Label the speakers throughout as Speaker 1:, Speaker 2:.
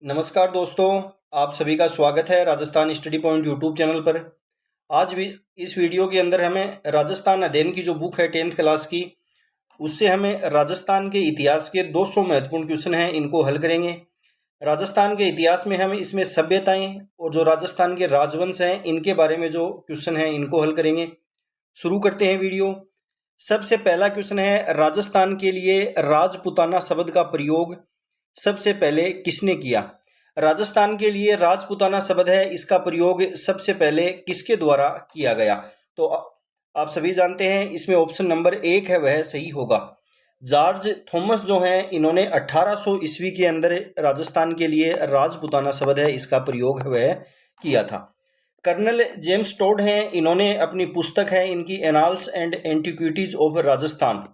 Speaker 1: नमस्कार दोस्तों, आप सभी का स्वागत है Rajasthan study point YouTube channel पर। आज भी इस वीडियो के अंदर हमें राजस्थान अध्ययन की जो बुक है 10th क्लास की, उससे हमें राजस्थान के इतिहास के 200 महत्वपूर्ण क्वेश्चन हैं, इनको हल करेंगे। राजस्थान के इतिहास में हम इसमें सभ्यताएं और जो राजस्थान के राजवंश हैं इनके बारे में जो क्वेश्चन हैं इनको हल करेंगे। शुरू करते हैं वीडियो। सबसे पहला क्वेश्चन है, राजस्थान के लिए राजपुताना शब्द का प्रयोग सबसे पहले किसने किया? राजस्थान के लिए राजपुताना शब्द है, इसका प्रयोग सबसे पहले किसके द्वारा किया गया? तो आप सभी जानते हैं इसमें ऑप्शन नंबर 1 है वह सही होगा। जॉर्ज थॉमस जो हैं इन्होंने 1800 ईस्वी के अंदर राजस्थान के लिए राजपुताना शब्द है इसका प्रयोग है वह किया था। कर्नल जेम्स टोड हैं, इन्होंने अपनी पुस्तक है इनकी annals and antiquities of Rajasthan,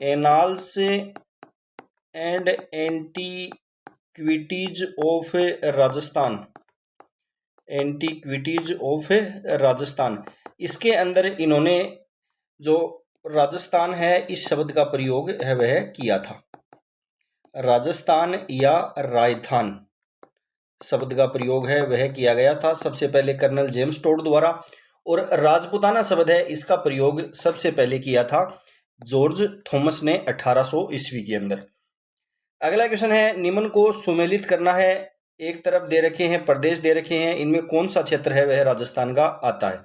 Speaker 1: annals and antiquities of Rajasthan, antiquities of Rajasthan, इसके अंदर इन्होंने जो राजस्थान है इस शब्द का प्रयोग है वह किया था। राजस्थान या राजस्थान शब्द का प्रयोग है वह किया गया था सबसे पहले कर्नल जेम्स टोड द्वारा, और राजपुताना शब्द है इसका प्रयोग सबसे पहले किया था जॉर्ज थॉमस ने 1800 ईस्वी के अंदर। अगला क्वेश्चन है, निम्न को सुमेलित करना है। एक तरफ दे रखे हैं प्रदेश दे रखे हैं, इनमें कौन सा क्षेत्र है वह राजस्थान का आता है?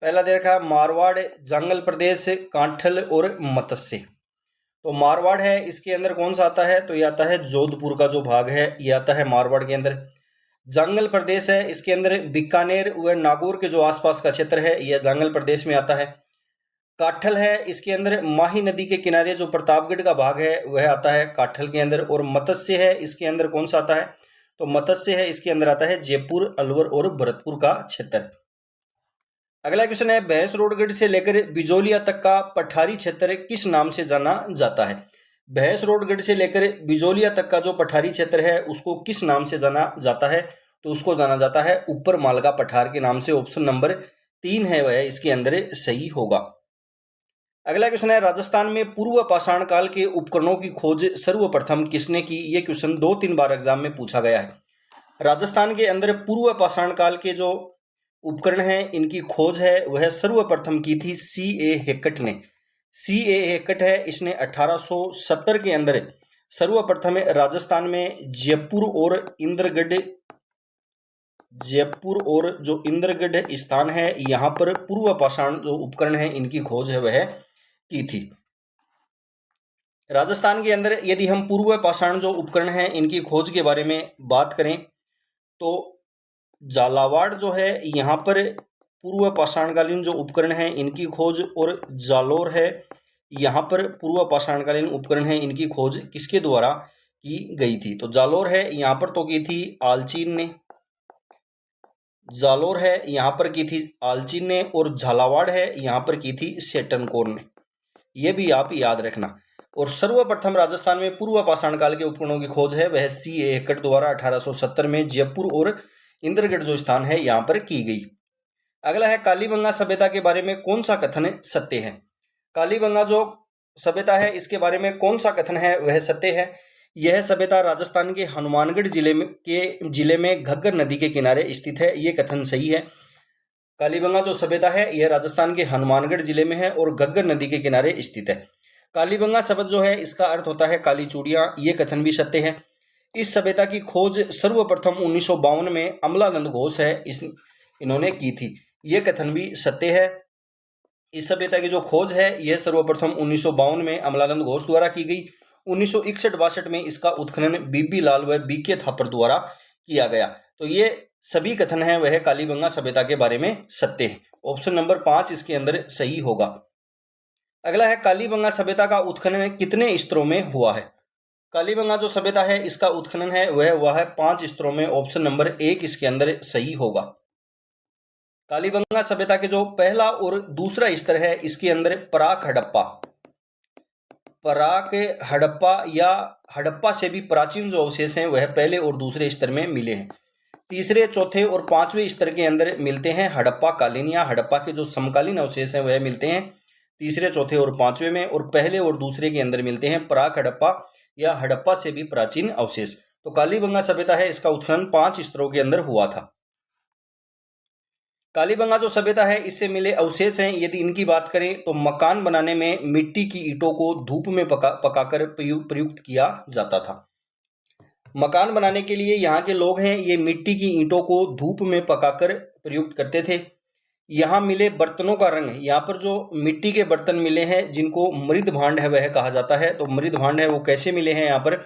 Speaker 1: पहला दे रखा है मारवाड़, जंगल प्रदेश, कांठल और मत्स्य। तो मारवाड़ है, इसके अंदर कौन सा आता है? तो ये आता है जोधपुर का जो भाग है ये आता है मारवाड़ के अंदर। जंगल प्रदेश है, इसके अंदर बीकानेर व नागौर के जो आसपास का क्षेत्र है यह जंगल प्रदेश में आता है। काठल है, इसके अंदर माही नदी के किनारे जो प्रतापगढ़ का भाग है वह आता है काठल के अंदर। और मत्स्य है, इसके अंदर कौन सा आता है? तो मत्स्य है, इसके अंदर आता है जयपुर, अलवर और भरतपुर का क्षेत्र। अगला क्वेश्चन है, भैंसरोडगढ़ से लेकर बिजोलिया तक का पठारी क्षेत्र किस नाम से जाना जाता है? भैंसरोडगढ़ से लेकर बिजोलिया तक का जो पठारी क्षेत्र है उसको किस नाम से जाना जाता है? तो उसको जाना जाता है ऊपर मालगा पठार के नाम से। ऑप्शन नंबर 3 है वह इसके अंदर सही होगा। अगला क्वेश्चन है, राजस्थान में पूर्व पाषाण काल के उपकरणों की खोज सर्वप्रथम किसने की? ये क्वेश्चन 2-3 बार एग्जाम में पूछा गया है। राजस्थान के अंदर पूर्व पाषाण काल के जो उपकरण हैं इनकी खोज है वह सर्वप्रथम की थी C.A. हेकट ने। C.A. हेकट है, इसने 1870 के अंदर सर्वप्रथम राजस्थान में जयपुर और जो इंद्रगढ़ स्थान है यहाँ पर पूर्व पाषाण जो उपकरण है इनकी खोज है वह की थी। राजस्थान के अंदर यदि हम पूर्व पाषाण जो उपकरण हैं इनकी खोज के बारे में बात करें तो झालावाड़ जो है यहाँ पर पूर्व पाषाणकालीन जो उपकरण हैं इनकी खोज, और जालोर है यहाँ पर पूर्व पाषाणकालीन उपकरण हैं इनकी खोज किसके द्वारा की गई थी? तो जालोर है यहाँ पर तो की थी आलचीन ने, जालोर है यहाँ पर की थी आलचीन ने, और झालावाड़ है यहाँ पर की थी सेटनकोर ने। यह भी आप याद रखना। और सर्वप्रथम राजस्थान में पूर्व पाषाण काल के उपकरणों की खोज है वह C.A. हेकट द्वारा 1870 में जयपुर और इंद्रगढ़ जो स्थान है यहाँ पर की गई। अगला है, कालीबंगा सभ्यता के बारे में कौन सा कथन सत्य है? कालीबंगा जो सभ्यता है इसके बारे में कौन सा कथन है वह सत्य है? यह सभ्यता राजस्थान के हनुमानगढ़ जिले में घग्गर नदी के किनारे स्थित है, ये कथन सही है। कालीबंगा जो सभ्यता है यह राजस्थान के हनुमानगढ़ जिले में है और घग्गर नदी के किनारे स्थित है। कालीबंगा शब्द जो है इसका अर्थ होता है काली चूड़ियां, ये कथन भी सत्य है। इस सभ्यता की खोज सर्वप्रथम 1952 में अमलानंद घोष है इन्होंने की थी, ये कथन भी सत्य है। इस सभ्यता की जो खोज है यह सर्वप्रथम 1952 में अमलानंद घोष द्वारा की गई। 1961-62 में इसका उत्खनन बीबी लाल व B.K. थापर द्वारा किया गया। तो ये सभी कथन है वह कालीबंगा सभ्यता के बारे में सत्य है। ऑप्शन नंबर 5 इसके अंदर सही होगा। अगला है, कालीबंगा सभ्यता का उत्खनन कितने स्तरों में हुआ है? कालीबंगा जो सभ्यता है इसका उत्खनन है वह हुआ है 5 स्तरों में। ऑप्शन नंबर 1 इसके अंदर सही होगा। कालीबंगा सभ्यता के जो पहला और दूसरा स्तर है इसके अंदर पराक हड़प्पा या हड़प्पा से भी प्राचीन जो अवशेष हैं वह पहले और दूसरे स्तर में मिले हैं। तीसरे, चौथे और 5वें स्तर के अंदर मिलते हैं हड़प्पा कालीन या हड़प्पा के जो समकालीन अवशेष हैं वह मिलते हैं तीसरे, चौथे और 5वें में, और पहले और दूसरे के अंदर मिलते हैं प्राक हड़प्पा या हड़प्पा से भी प्राचीन अवशेष। तो कालीबंगा सभ्यता है, इसका उत्खनन 5 स्तरों के अंदर हुआ था। कालीबंगा जो सभ्यता है इससे मिले अवशेष हैं, यदि इनकी बात करें तो मकान बनाने में मिट्टी की ईंटों को धूप में पकाकर प्रयुक्त किया जाता था। मकान बनाने के लिए यहाँ के लोग हैं ये मिट्टी की ईंटों को धूप में पकाकर प्रयुक्त करते थे। यहाँ मिले बर्तनों का रंग, यहाँ पर जो मिट्टी के बर्तन मिले हैं जिनको मृद भांड है वह कहा जाता है, तो मृद भांड है वो कैसे मिले हैं, यहाँ पर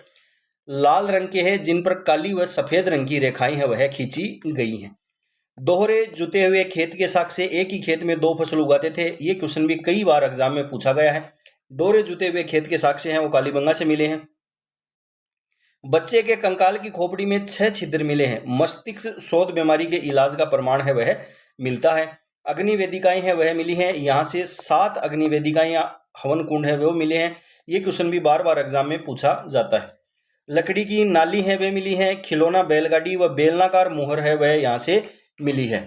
Speaker 1: लाल रंग के हैं जिन पर काली व सफेद रंग की रेखाएं हैं वह खींची गई हैं। दोहरे जुते हुए खेत के साक्ष्य से एक ही खेत में 2 फसल उगाते थे, ये क्वेश्चन भी कई बार एग्जाम में पूछा गया है। दोहरे जुते हुए खेत के साक्ष्य हैं वो कालीबंगा से मिले हैं। बच्चे के कंकाल की खोपड़ी में 6 छिद्र मिले हैं, मस्तिष्क शोध बीमारी के इलाज का प्रमाण है वह मिलता है। अग्नि वेदिकाएं हैं वह मिली हैं, यहाँ से 7 अग्नि वेदिकाएं या हवन कुंड है वो मिले हैं, ये क्वेश्चन भी बार बार एग्जाम में पूछा जाता है। लकड़ी की नाली है वह मिली है, खिलौना बैलगाड़ी व बेलनाकार मुहर है वह यहाँ से मिली है।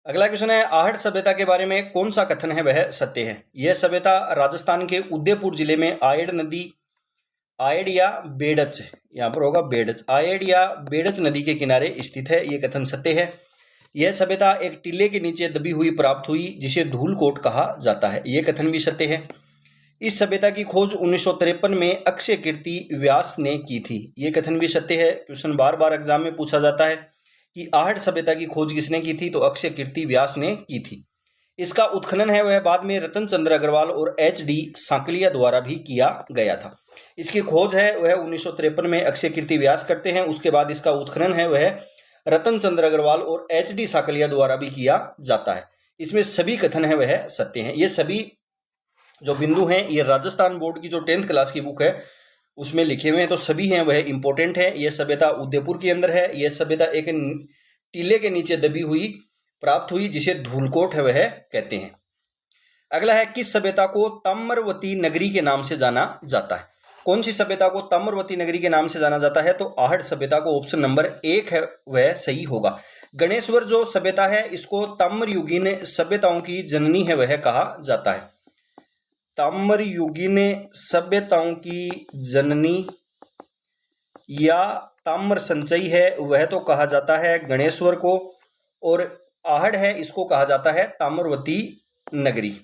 Speaker 1: अगला क्वेश्चन है आहट सभ्यता के बारे में कौन सा कथन है वह सत्य है। यह सभ्यता राजस्थान के उदयपुर जिले में आयड़ नदी, आयड़ या बेड़च, यहाँ पर होगा बेड़च, आयड़ या बेड़च नदी के किनारे स्थित है, यह कथन सत्य है। यह सभ्यता एक टीले के नीचे दबी हुई प्राप्त हुई जिसे धूलकोट कहा जाता है, यह कथन भी सत्य है। इस सभ्यता की खोज 1953 में अक्षय कीर्ति व्यास ने की थी, यह कथन भी सत्य है। क्वेश्चन बार बार एग्जाम में पूछा जाता है कि आहट सभ्यता की खोज किसने की थी, तो अक्षय कीर्ति व्यास ने की थी। इसका उत्खनन है वह बाद में रतन चंद्र अग्रवाल और HD सांकलिया द्वारा भी किया गया था। इसकी खोज है वह 1953 में अक्षय कीर्ति व्यास करते हैं, उसके बाद इसका उत्खनन है वह रतन चंद्र अग्रवाल और HD सांकलिया द्वारा भी किया जाता है। इसमें सभी कथन है वह सत्य हैं। ये सभी जो बिंदु हैं ये राजस्थान बोर्ड की जो 10th क्लास की बुक है उसमें लिखे हुए हैं, तो सभी हैं वह इंपॉर्टेंट है। यह सभ्यता उदयपुर के अंदर है, यह सभ्यता एक टीले के नीचे दबी हुई प्राप्त हुई जिसे धूलकोट है वह कहते हैं। अगला है किस सभ्यता को ताम्रवती नगरी के नाम से जाना जाता है। कौन सी सभ्यता को ताम्रवती नगरी के नाम से जाना जाता है, तो आहट सभ्यता को ऑप्शन नंबर 1 है वह सही होगा। गणेश्वर जो सभ्यता है इसको ताम्रयुगीन सभ्यताओं की जननी है वह कहा जाता है। ताम्रयुगीन सभ्यताओं की जननी या ताम्र संचयी है वह तो कहा जाता है गणेश्वर को, और आहट है इसको कहा जाता है ताम्रवती नगरी।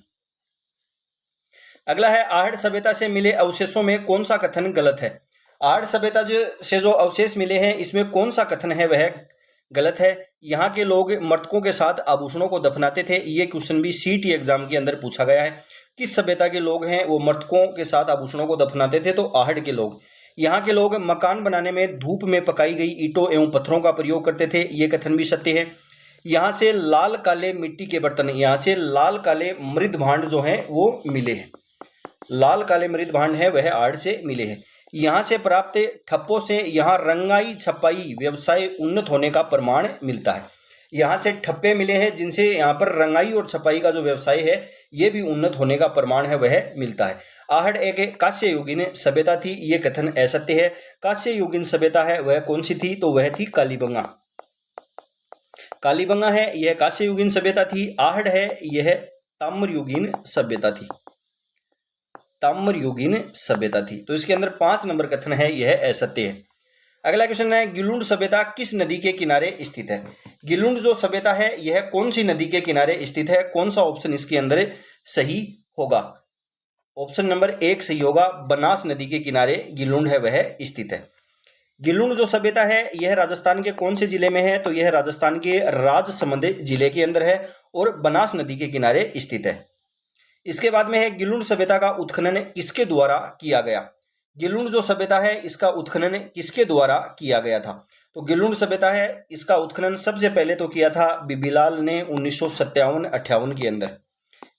Speaker 1: अगला है आहट सभ्यता से मिले अवशेषों में कौन सा कथन गलत है। आहट सभ्यता से जो अवशेष मिले हैं इसमें कौन सा कथन है वह गलत है। यहाँ के लोग मृतकों के साथ आभूषणों को दफनाते थे, ये क्वेश्चन भी CT एग्जाम के अंदर पूछा गया है। किस सभ्यता के लोग हैं वो मृतकों के साथ आभूषणों को दफनाते थे, तो आहट के लोग। यहाँ के लोग मकान बनाने में धूप में पकाई गई ईंटों एवं पत्थरों का प्रयोग करते थे, ये कथन भी सत्य है। यहाँ से लाल काले मिट्टी के बर्तन, यहाँ से लाल काले मृद भांड जो हैं वो मिले हैं, लाल काले मृद भांड है वह आहट से मिले हैं। यहाँ से प्राप्त ठप्पों से यहाँ रंगाई छपाई व्यवसाय उन्नत होने का प्रमाण मिलता है। यहाँ से ठप्पे मिले हैं जिनसे यहाँ पर रंगाई और छपाई का जो व्यवसाय है ये भी उन्नत होने का प्रमाण है वह मिलता है। आहट एक कांस्य युगीन सभ्यता थी, ये कथन असत्य है। कांस्य युगीन सभ्यता है वह कौन सी थी, तो वह थी कालीबंगा। कालीबंगा है यह कांस्य युगीन सभ्यता थी। आहट है यह ताम्रयुगीन सभ्यता थी, ताम्रयुगीन सभ्यता थी। तो इसके अंदर 5 नंबर कथन है यह असत्य है। अगला क्वेश्चन है गिलुंड सभ्यता किस नदी के किनारे स्थित है। गिलुंड जो सभ्यता है यह कौन सी नदी के किनारे स्थित है, कौन सा ऑप्शन इसके अंदर सही होगा। ऑप्शन नंबर 1 सही होगा, बनास नदी के किनारे गिलुंड है वह स्थित है। गिलुंड जो सभ्यता है यह राजस्थान के कौन से जिले में है, तो यह राजस्थान के राजसमंद जिले के अंदर है और बनास नदी के किनारे स्थित है। इसके बाद में है गिलुंड सभ्यता का उत्खनन किसके द्वारा किया गया। गिलुंड जो सभ्यता है इसका उत्खनन किसके द्वारा किया गया था, तो गिलुंड सभ्यता है इसका उत्खनन सबसे पहले तो किया था बीबीलाल ने 1957-58 के अंदर।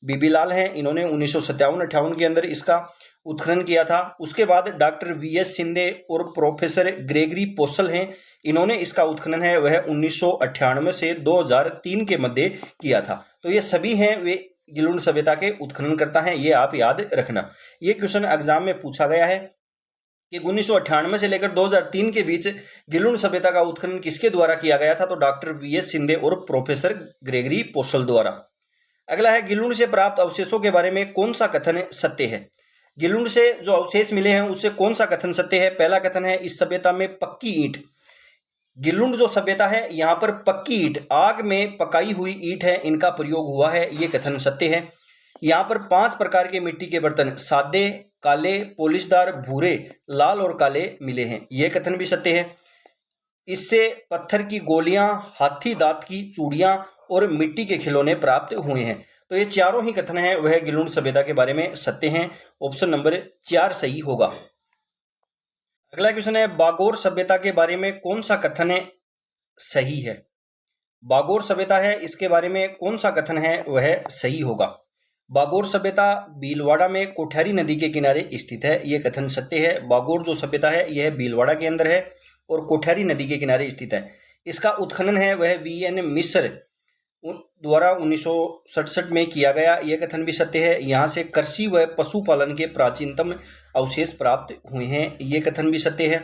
Speaker 1: बीबीलाल हैं इन्होंने 1957-58 के अंदर इसका उत्खनन किया था। उसके बाद डॉक्टर VS शिंदे और प्रोफेसर ग्रेगरी पोसल हैं, इन्होंने इसका उत्खनन है वह 1998 से 2003 के मध्य किया था। तो ये सभी हैं वे गिलुंड सभ्यता के उत्खनन करता है, ये आप याद रखना। ये क्वेश्चन एग्जाम में पूछा गया है कि 1998 से लेकर 2003 के बीच गिलुंड सभ्यता का उत्खनन किसके द्वारा किया गया था, तो डॉक्टर VS शिंदे और प्रोफेसर ग्रेगरी पोसल द्वारा। अगला है गिलुंड से प्राप्त अवशेषों के बारे में कौन सा कथन सत्य है। गिलुंड से जो अवशेष मिले हैं उससे कौन सा कथन सत्य है? पहला कथन है इस सभ्यता में पक्की ईंट, गिलुंड जो सभ्यता है यहाँ पर पक्की ईंट, आग में पकाई हुई ईंट है, इनका प्रयोग हुआ है, ये कथन सत्य है। यहाँ पर 5 प्रकार के मिट्टी के बर्तन सादे, काले, पॉलिशदार, भूरे, लाल और काले मिले हैं, ये कथन भी सत्य है। इससे पत्थर की गोलियां, हाथी दांत की चूड़ियां और मिट्टी के खिलौने प्राप्त हुए हैं। तो ये चारों ही कथन हैं वह गिलुंड सभ्यता के बारे में सत्य हैं। ऑप्शन नंबर 4 सही होगा। अगला क्वेश्चन है बागोर सभ्यता के बारे में कौन सा कथन है सही है? बागोर सभ्यता है, इसके बारे में कौन सा कथन है वह सही होगा? बागोर सभ्यता भीलवाड़ा में कोठारी नदी के किनारे स्थित है, यह कथन सत्य है। बागोर जो सभ्यता है यह भीलवाड़ा के अंदर है और कोठारी नदी के किनारे स्थित है। इसका उत्खनन है वह वीएन मिश्र द्वारा 1967 में किया गया, यह कथन भी सत्य है। यहाँ से कृषि व पशुपालन के प्राचीनतम अवशेष प्राप्त हुए हैं, ये कथन भी सत्य है।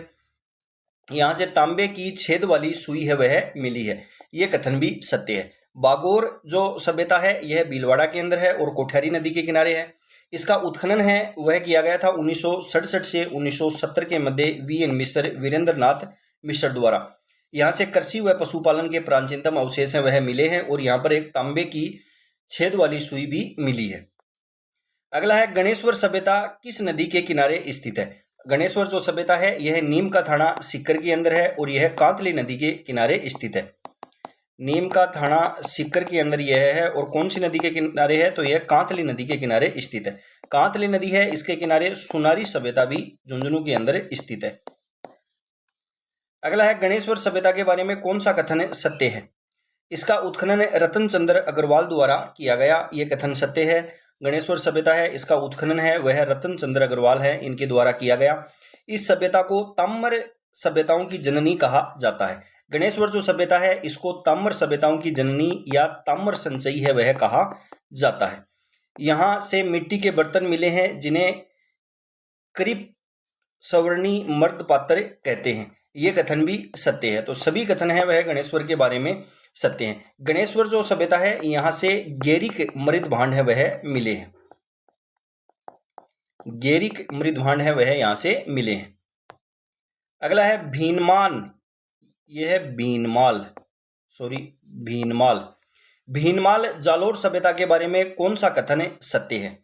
Speaker 1: यहाँ से तांबे की छेद वाली सुई है वह मिली है, ये कथन भी सत्य है। बागोर जो सभ्यता है यह भीलवाड़ा के अंदर है और कोठारी नदी के किनारे है। इसका उत्खनन है वह किया गया था 1967 से 1970 के मध्य वीएन मिश्र, वीरेंद्र नाथ मिश्र द्वारा। यहाँ से कृषि व पशुपालन के प्राचीनतम अवशेष हैं वह मिले हैं और यहाँ पर एक तांबे की छेद वाली सुई भी मिली है। अगला है गणेश्वर सभ्यता किस नदी के किनारे स्थित है? गणेश्वर जो सभ्यता है यह नीम का थाना सीकर के अंदर है और यह कांतली नदी के किनारे स्थित है। नीम का थाना सीकर के अंदर यह है और कौन सी नदी के किनारे है? तो यह कांतली नदी के किनारे स्थित है। कांतली नदी है, इसके किनारे सुनारी सभ्यता भी झुंझुनू के अंदर स्थित है। अगला है गणेश्वर सभ्यता के बारे में कौन सा कथन सत्य है? इसका उत्खनन रतन चंद्र अग्रवाल द्वारा किया गया, यह कथन सत्य है। गणेश्वर सभ्यता है, इसका उत्खनन है वह रतन चंद्र अग्रवाल है, इनके द्वारा किया गया। इस सभ्यता को ताम्र सभ्यताओं की जननी कहा जाता है। गणेश्वर जो सभ्यता है इसको ताम्र सभ्यताओं की जननी या ताम्र संचयी है वह कहा जाता है। यहां से मिट्टी के बर्तन मिले हैं जिन्हें कृप सवर्णी मर्द पात्र कहते हैं, ये कथन भी सत्य है। तो सभी कथन है वह गणेश्वर के बारे में सत्य हैं। गणेश्वर जो सभ्यता है यहां से गेरिक मृद भांड है वह मिले हैं, गेरिक मृद भांड है वह यहां से मिले हैं। अगला है भीनमान, यह है भीनमाल। भीनमाल जालोर सभ्यता के बारे में कौन सा कथन सत्य है?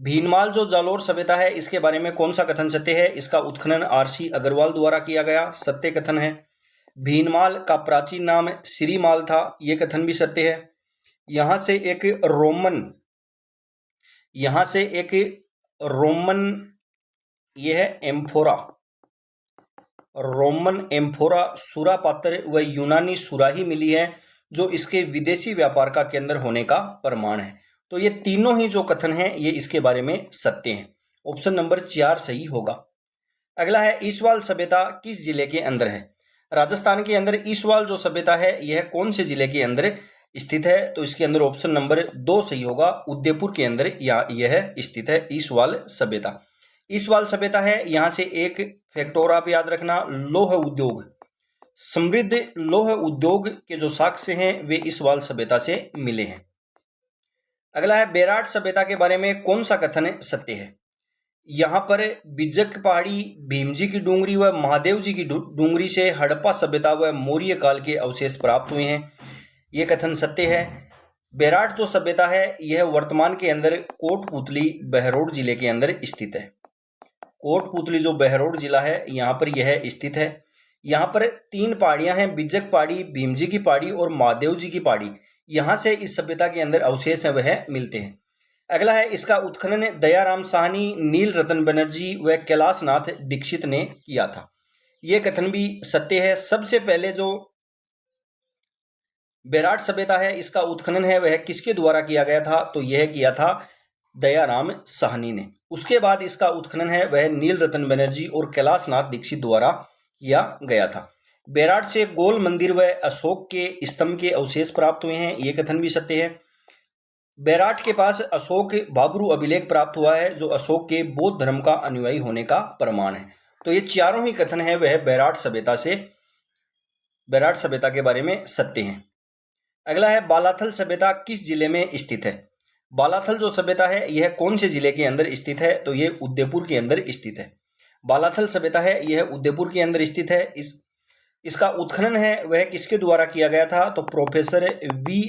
Speaker 1: भीनमाल जो जालोर सभ्यता है इसके बारे में कौन सा कथन सत्य है? इसका उत्खनन आरसी अग्रवाल द्वारा किया गया, सत्य कथन है। भीनमाल का प्राचीन नाम श्रीमाल था, यह कथन भी सत्य है। यहां से एक रोमन यह है एम्फोरा, रोमन एम्फोरा सुरा पात्र व यूनानी सुराही मिली है जो इसके विदेशी व्यापार का केंद्र होने का प्रमाण है। तो ये तीनों ही जो कथन हैं ये इसके बारे में सत्य हैं। ऑप्शन नंबर 4 सही होगा। अगला है ईसवाल सभ्यता किस जिले के अंदर है? राजस्थान के अंदर ईसवाल जो सभ्यता है यह कौन से जिले के अंदर स्थित है? तो इसके अंदर ऑप्शन नंबर 2 सही होगा। उदयपुर के अंदर यह स्थित है ईसवाल सभ्यता। ईसवाल सभ्यता है, यहां से एक फैक्टर आप याद रखना, लौह उद्योग, समृद्ध लौह उद्योग के जो साक्ष्य हैं वे ईसवाल सभ्यता से मिले हैं। अगला है बेराट सभ्यता के बारे में कौन सा कथन सत्य है? यहां पर बिजक पहाड़ी, भीमजी की डूंगरी व महादेव जी की डूंगरी से हड़प्पा सभ्यता व मौर्य काल के अवशेष प्राप्त हुए हैं, यह कथन सत्य है। बेराट जो सभ्यता है यह वर्तमान के अंदर कोटपुतली बहरोड जिले के अंदर स्थित है। कोटपुतली जो बहरोड जिला है यहाँ पर यह स्थित है। यहाँ पर 3 पहाड़ियां हैं, बिजक पहाड़ी, भीमजी की पहाड़ी और महादेव जी की पहाड़ी। यहाँ से इस सभ्यता के अंदर अवशेष हैं वह मिलते हैं। अगला है इसका उत्खनन दयाराम साहनी, नील रतन बनर्जी व कैलाश नाथ दीक्षित ने किया था, यह कथन भी सत्य है। सबसे पहले जो बेराट सभ्यता है इसका उत्खनन है वह किसके द्वारा किया गया था? तो यह किया था दयाराम साहनी ने। उसके बाद इसका उत्खनन है वह नील रतन बनर्जी और कैलाश नाथ दीक्षित द्वारा किया गया था। बेराट से गोल मंदिर व अशोक के स्तंभ के अवशेष प्राप्त हुए हैं, यह कथन भी सत्य है। बेराट के पास अशोक बाबरू अभिलेख प्राप्त हुआ है जो अशोक के बौद्ध धर्म का अनुयायी होने का प्रमाण है। तो ये चारों ही कथन है वह बेराट सभ्यता के बारे में सत्य हैं। अगला है बालाथल सभ्यता किस जिले में स्थित है? बालाथल जो सभ्यता है यह कौन से जिले के अंदर स्थित है? तो यह उदयपुर के अंदर स्थित है। बालाथल सभ्यता है यह उदयपुर के अंदर स्थित है। इसका उत्खनन है वह किसके द्वारा किया गया था? तो प्रोफेसर वी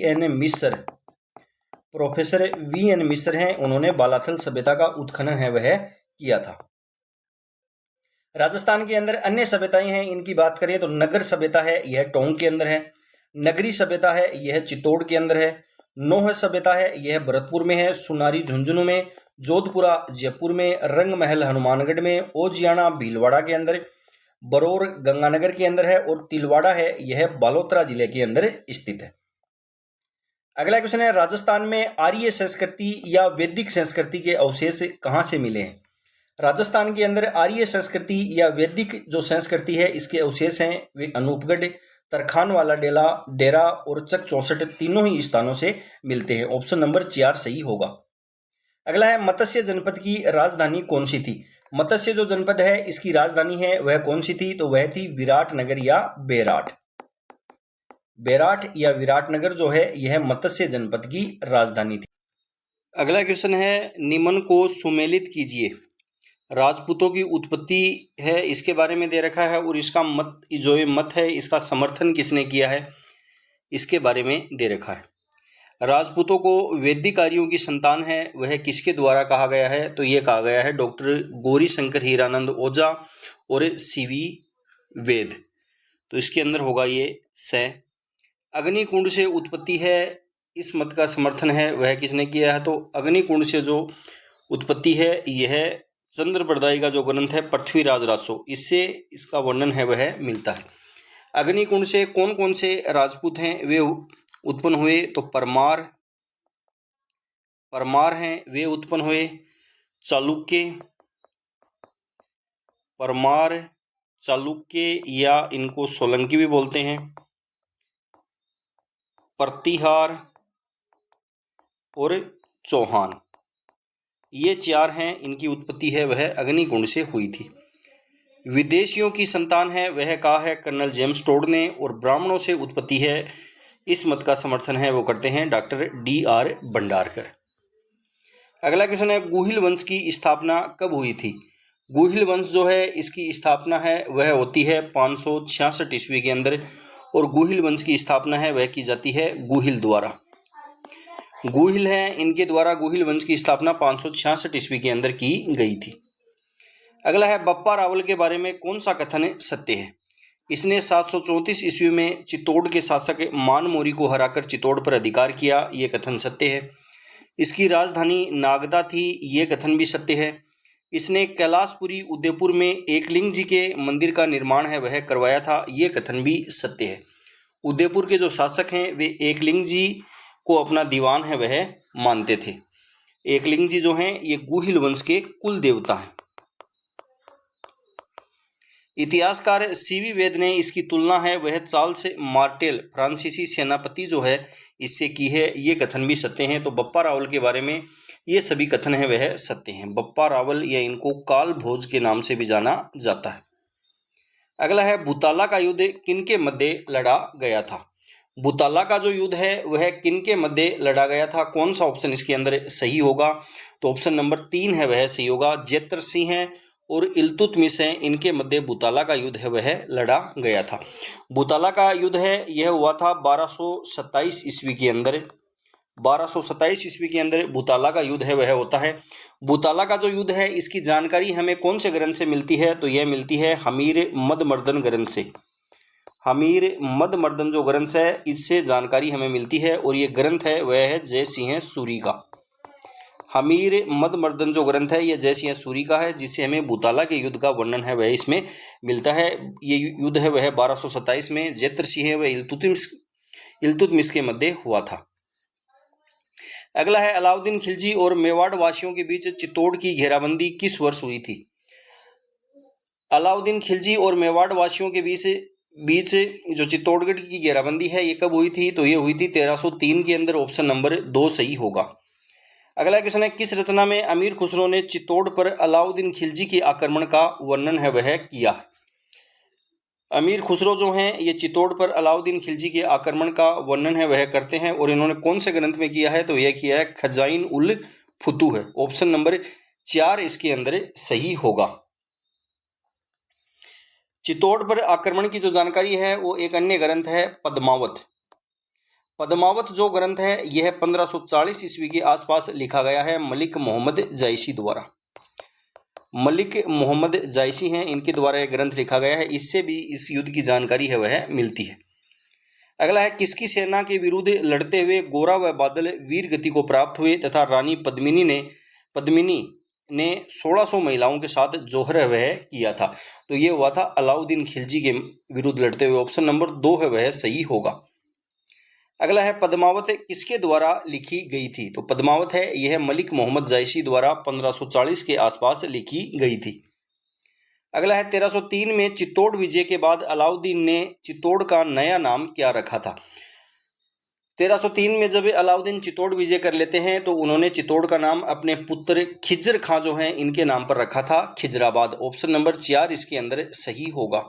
Speaker 1: एन मिश्र हैं, उन्होंने बालाथल सभ्यता का उत्खनन है वह किया था। राजस्थान के अंदर अन्य सभ्यताएं हैं, इनकी बात करें तो नगर सभ्यता है यह टोंक के अंदर है। नगरी सभ्यता है यह चित्तौड़ के अंदर है। नौह सभ्यता है यह भरतपुर में है। सुनारी झुंझुनू में, जोधपुरा जयपुर में, रंग महल हनुमानगढ़ में, ओजियाना भीलवाड़ा के अंदर, बरौर गंगानगर के अंदर है और तिलवाड़ा है यह बालोतरा जिले के अंदर स्थित है। अगला क्वेश्चन है, राजस्थान में आर्य संस्कृति या वैदिक संस्कृति के अवशेष कहां से मिले हैं? राजस्थान के अंदर आर्य संस्कृति या वैदिक जो संस्कृति है इसके अवशेष हैं वे अनूपगढ़, तरखान वाला डेरा और चक 64 तीनों ही स्थानों से मिलते हैं। ऑप्शन नंबर 4 सही होगा। अगला है, मत्स्य जनपद की राजधानी कौन सी थी? मत्स्य जो जनपद है इसकी राजधानी है वह कौन सी थी? तो वह थी विराटनगर या बेराट। बेराट या विराटनगर जो है यह मत्स्य जनपद की राजधानी थी। अगला क्वेश्चन है, निम्न को सुमेलित कीजिए। राजपूतों की उत्पत्ति है इसके बारे में दे रखा है और इसका मत है इसका समर्थन किसने किया है इसके बारे में दे रखा है। राजपूतों को वैदिक आर्यों की संतान है वह किसके द्वारा कहा गया है? तो यह कहा गया है डॉक्टर गौरी शंकर हीरानंद ओझा और सीवी वेद। तो इसके अंदर होगा ये स। अग्निकुंड से उत्पत्ति है इस मत का समर्थन है वह किसने किया है? तो अग्निकुंड से जो उत्पत्ति है यह चंद्रप्रदायी का जो ग्रंथ है पृथ्वीराज रासो, इससे इसका वर्णन है वह मिलता है। अग्निकुंड से कौन कौन से राजपूत हैं वे उत्पन्न हुए? तो परमार हैं वे उत्पन्न हुए। चालुक्य या इनको सोलंकी भी बोलते हैं, प्रतिहार और चौहान, ये 4 हैं, इनकी उत्पत्ति है वह अग्निकुंड से हुई थी। विदेशियों की संतान है वह कहा है कर्नल जेम्स टोड ने और ब्राह्मणों से उत्पत्ति है इस मत का समर्थन है वो करते हैं डॉक्टर DR भंडारकर। अगला क्वेश्चन है, गुहिल वंश की स्थापना कब हुई थी? गुहिल वंश जो है इसकी स्थापना है वह होती है 566 ईस्वी के अंदर और गुहिल वंश की स्थापना है वह की जाती है गुहिल द्वारा। गुहिल है इनके द्वारा गुहिल वंश की स्थापना 566 ईस्वी के अंदर की गई थी। अगला है, बप्पा रावल के बारे में कौन सा कथन सत्य है? इसने 734 ईस्वी में चित्तौड़ के शासक मानमोरी को हराकर चित्तौड़ पर अधिकार किया, ये कथन सत्य है। इसकी राजधानी नागदा थी, ये कथन भी सत्य है। इसने कैलाशपुरी उदयपुर में एकलिंग जी के मंदिर का निर्माण है वह करवाया था, ये कथन भी सत्य है। उदयपुर के जो शासक हैं वे एकलिंग जी को अपना दीवान है वह मानते थे। एकलिंग जी जो हैं ये गुहिल वंश के कुल देवता हैं। इतिहासकार सीवी वेद ने इसकी तुलना है वह चार्ल्स मार्टेल फ्रांसीसी सेनापति जो है इससे की है, ये कथन भी सत्य हैं। तो बप्पा रावल के बारे में ये सभी कथन है वह सत्य हैं। बप्पा रावल या इनको काल भोज के नाम से भी जाना जाता है। अगला है, भूताला का युद्ध किनके मध्य लड़ा गया था? भूताला का जो युद्ध है वह किनके मध्य लड़ा गया था? कौन सा ऑप्शन इसके अंदर सही होगा? तो ऑप्शन नंबर 3 है वह सही होगा। जैतर सिंह हैं और इल्तुतमिश हैं, इनके मध्य भूताला का युद्ध है वह लड़ा गया था। भूताला का युद्ध है यह हुआ था 1227 ईस्वी के अंदर। 1227 ईस्वी के अंदर भूताला का युद्ध है वह होता है। भूताला का जो युद्ध है इसकी जानकारी हमें कौन से ग्रंथ से मिलती है? तो यह मिलती है हमीर मदमर्दन ग्रंथ से। हमीर मदमर्दन जो ग्रंथ है इससे जानकारी हमें मिलती है और ये ग्रंथ है वह है जय सिंह सूरी का। हमीर मदमर्दन जो ग्रंथ है यह जय सिंह सूरी का है, जिससे हमें भूताला के युद्ध का वर्णन है वह इसमें मिलता है। ये युद्ध है वह 1227 में जैतर सिंह व इल्तुतमिश के मध्य हुआ था। अगला है, अलाउद्दीन खिलजी और मेवाड़ वासियों के बीच चित्तौड़ की घेराबंदी किस वर्ष हुई थी? अलाउद्दीन खिलजी और मेवाड़ वासियों के बीच जो चित्तौड़गढ़ की घेराबंदी है ये कब हुई थी? तो ये हुई थी 1303 के अंदर। ऑप्शन नंबर 2 सही होगा। अगला क्वेश्चन है, किस रचना में अमीर खुसरो ने चित्तौड़ पर अलाउद्दीन खिलजी के आक्रमण का वर्णन है वह किया है? अमीर खुसरो जो हैं ये चित्तौड़ पर अलाउद्दीन खिलजी के आक्रमण का वर्णन है वह करते हैं, और इन्होंने कौन से ग्रंथ में किया है, तो यह किया है खजाइन उल फुतूह है। ऑप्शन नंबर 4 इसके अंदर सही होगा। चित्तौड़ पर आक्रमण की जो जानकारी है वो एक अन्य ग्रंथ है पद्मावत। पद्मावत जो ग्रंथ है यह 1540 ईस्वी के आसपास लिखा गया है मलिक मोहम्मद जायसी द्वारा। मलिक मोहम्मद जायसी हैं, इनके द्वारा यह ग्रंथ लिखा गया है। इससे भी इस युद्ध की जानकारी है वह मिलती है। अगला है किसकी सेना के विरुद्ध लड़ते हुए गोरा व बादल वीर गति को प्राप्त हुए तथा रानी पद्मिनी ने 1600 महिलाओं के साथ जोहर वह किया था, तो ये हुआ था अलाउद्दीन खिलजी के विरुद्ध लड़ते हुए। ऑप्शन नंबर 2 है वह सही होगा। अगला है पद्मावत किसके द्वारा लिखी गई थी, तो पद्मावत है यह मलिक मोहम्मद जायसी द्वारा 1540 के आसपास लिखी गई थी। अगला है 1303 में चित्तौड़ विजय के बाद अलाउद्दीन ने चित्तौड़ का नया नाम क्या रखा था। 1303 में जब अलाउद्दीन चित्तौड़ विजय कर लेते हैं तो उन्होंने चित्तौड़ का नाम अपने पुत्र खिज्र खां जो हैं इनके नाम पर रखा था, खिजराबाद। ऑप्शन नंबर 4 इसके अंदर सही होगा।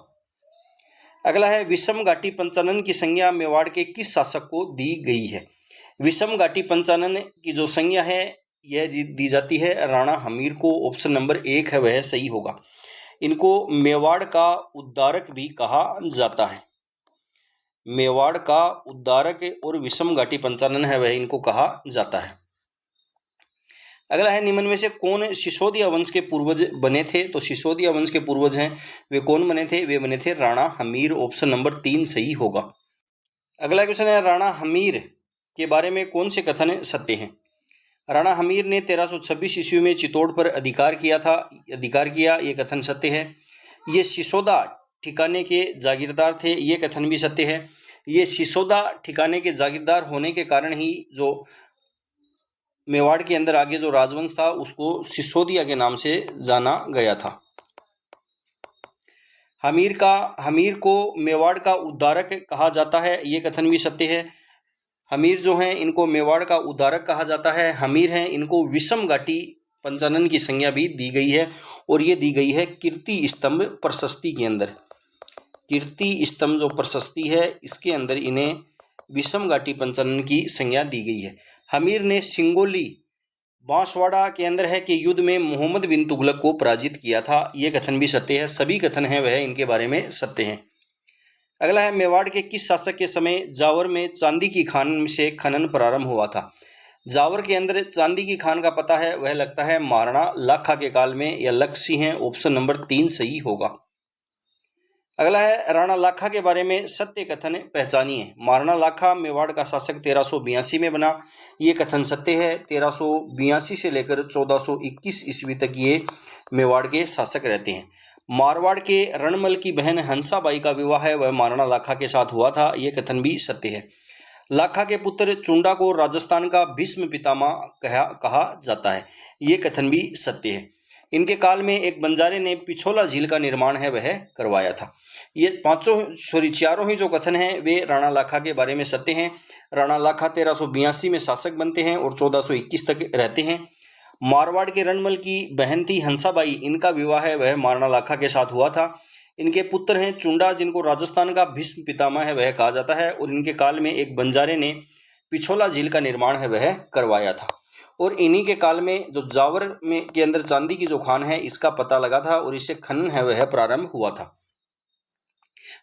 Speaker 1: अगला है विषम घाटी पंचानन की संज्ञा मेवाड़ के किस शासक को दी गई है। विषम घाटी पंचानन की जो संज्ञा है यह दी जाती है राणा हमीर को। ऑप्शन नंबर 1 है वह सही होगा। इनको मेवाड़ का उद्धारक भी कहा जाता है। मेवाड़ का उद्धारक और विषम घाटी पंचानन है वह इनको कहा जाता है। अगला है निम्न में से कौन सिसोदिया वंश के पूर्वज बने थे, तो सिसोदिया वंश के पूर्वज हैं वे कौन बने थे, वे बने थे राणा हमीर। ऑप्शन नंबर 3 सही होगा। अगला क्वेश्चन है राणा हमीर के बारे में कौन से कथन सत्य हैं। राणा हमीर ने 1326 ईस्वी में चित्तौड़ पर अधिकार किया, ये कथन सत्य है। ये सिसोदा ठिकाने के जागीरदार थे, ये कथन भी सत्य है। ये सिसोदा ठिकाने के जागीरदार होने के कारण ही जो मेवाड़ के अंदर आगे जो राजवंश था उसको सिसोदिया के नाम से जाना गया था। हमीर को मेवाड़ का उद्धारक कहा जाता है, ये कथन भी सत्य है। हमीर जो हैं इनको मेवाड़ का उद्धारक कहा जाता है। हमीर हैं इनको विषम घाटी पंचानन की संज्ञा भी दी गई है, और ये दी गई है कीर्ति स्तंभ प्रशस्ति के अंदर। कीर्ति स्तंभ जो प्रशस्ति है इसके अंदर इन्हें विषम घाटी पंचानन की संज्ञा दी गई है। हमीर ने सिंगोली बांसवाड़ा के अंदर है कि युद्ध में मोहम्मद बिन तुगलक को पराजित किया था, ये कथन भी सत्य है। सभी कथन हैं वह इनके बारे में सत्य हैं। अगला है मेवाड़ के किस शासक के समय जावर में चांदी की खान से खनन प्रारंभ हुआ था। जावर के अंदर चांदी की खान का पता है वह लगता है महाराणा लाखा के काल में या लक्ष्य हैं। ऑप्शन नंबर 3 सही होगा। अगला है राणा लाखा के बारे में सत्य कथन पहचानिए। महाराणा लाखा मेवाड़ का शासक 1382 में बना, ये कथन सत्य है। 1382 से लेकर 1421 ईस्वी तक ये मेवाड़ के शासक रहते हैं। मारवाड़ के रणमल की बहन हंसाबाई का विवाह है वह महाराणा लाखा के साथ हुआ था, ये कथन भी सत्य है। लाखा के पुत्र चुंडा को राजस्थान का भीष्म पितामह कहा जाता है, ये कथन भी सत्य है। इनके काल में एक बंजारे ने पिछोला झील का निर्माण है वह करवाया था। ये चारों ही जो कथन हैं वे राणा लाखा के बारे में सत्य हैं। राणा लाखा 1382 में शासक बनते हैं और 1421 तक रहते हैं। मारवाड़ के रणमल की बहन थी हंसाबाई, इनका विवाह है वह महाराणा लाखा के साथ हुआ था। इनके पुत्र हैं चुंडा जिनको राजस्थान का भीष्म पितामह है वह कहा जाता है, और इनके काल में एक बंजारे ने पिछोला झील का निर्माण है वह करवाया था। और इन्हीं के काल में जो जावर में के अंदर चांदी की जो खान है इसका पता लगा था और इससे खनन है वह प्रारंभ हुआ था।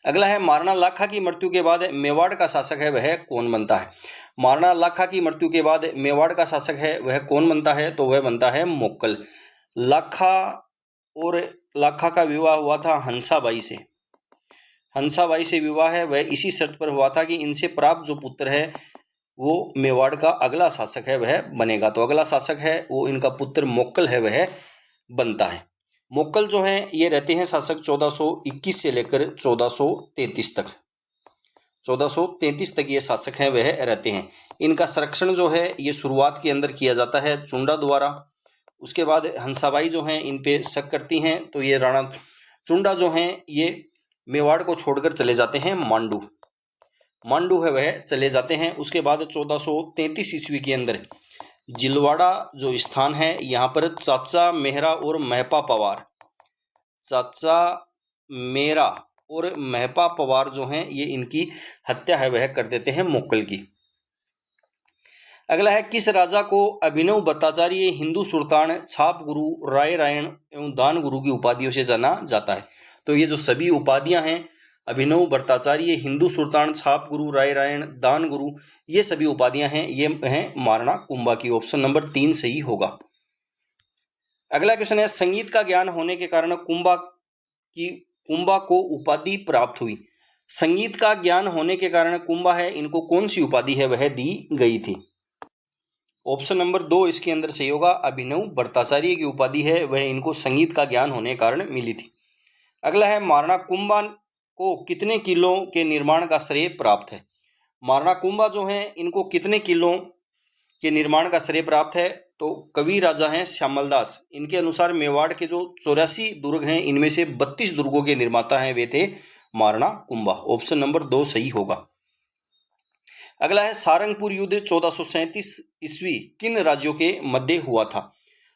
Speaker 1: अगला है महाराणा लाखा की मृत्यु के बाद मेवाड़ का शासक है वह कौन बनता है। महाराणा लाखा की मृत्यु के बाद मेवाड़ का शासक है वह कौन बनता है, तो वह बनता है मोक्कल। लाखा और लाखा का विवाह हुआ था हंसाबाई से। हंसाबाई से विवाह है वह इसी शर्त पर हुआ था कि इनसे प्राप्त जो पुत्र है वो मेवाड़ का अगला शासक है वह बनेगा। तो अगला शासक है वो इनका पुत्र मोक्कल है वह बनता है। मोक्कल जो हैं ये रहते हैं शासक 1421 से लेकर 1433 तक। 1433 तक ये शासक हैं वह रहते हैं। इनका संरक्षण जो है ये शुरुआत के अंदर किया जाता है चुंडा द्वारा। उसके बाद हंसाबाई जो हैं इन पे शक करती हैं, तो ये राणा चुंडा जो हैं ये मेवाड़ को छोड़कर चले जाते हैं मांडू है वह चले जाते हैं। उसके बाद 1433 ईस्वी के अंदर जिलवाड़ा जो स्थान है यहाँ पर चाचा मेहरा और महपा पवार, चाचा मेरा और महपा पवार जो हैं ये इनकी हत्या है वह कर देते हैं मोक्कल की। अगला है, किस राजा को अभिनव भट्टाचार्य, हिंदू सुल्तान, छाप गुरु, राय रायण एवं दान गुरु की उपाधियों से जाना जाता है? तो ये जो सभी उपाधियां हैं, अभिनव भट्टाचार्य, हिंदू सुल्तान, छाप गुरु, राय रायण, दान गुरु, ये सभी उपाधियां हैं, ये हैं महाराणा कुंभा की। ऑप्शन नंबर 3 सही होगा। अगला क्वेश्चन है, संगीत का ज्ञान होने के कारण कुंभा को उपाधि प्राप्त हुई। संगीत का ज्ञान होने के कारण कुंभा है, इनको कौन सी उपाधि है वह दी गई थी? ऑप्शन नंबर 2 इसके अंदर सही होगा। अभिनव भट्टाचार्य की उपाधि है वह इनको संगीत का ज्ञान होने के कारण मिली थी। अगला है, महाराणा कुंभा को कितने किलों के निर्माण का श्रेय प्राप्त है? महाराणा कुंभा जो है इनको कितने किलों के निर्माण का श्रेय प्राप्त है? तो कवि राजा हैं श्यामल दास, इनके अनुसार मेवाड़ के जो 84 दुर्ग हैं इनमें से 32 दुर्गों के निर्माता हैं वे थे महाराणा कुंभा। ऑप्शन नंबर 2 सही होगा। अगला है, सारंगपुर युद्ध 1437 ईस्वी किन राज्यों के मध्य हुआ था?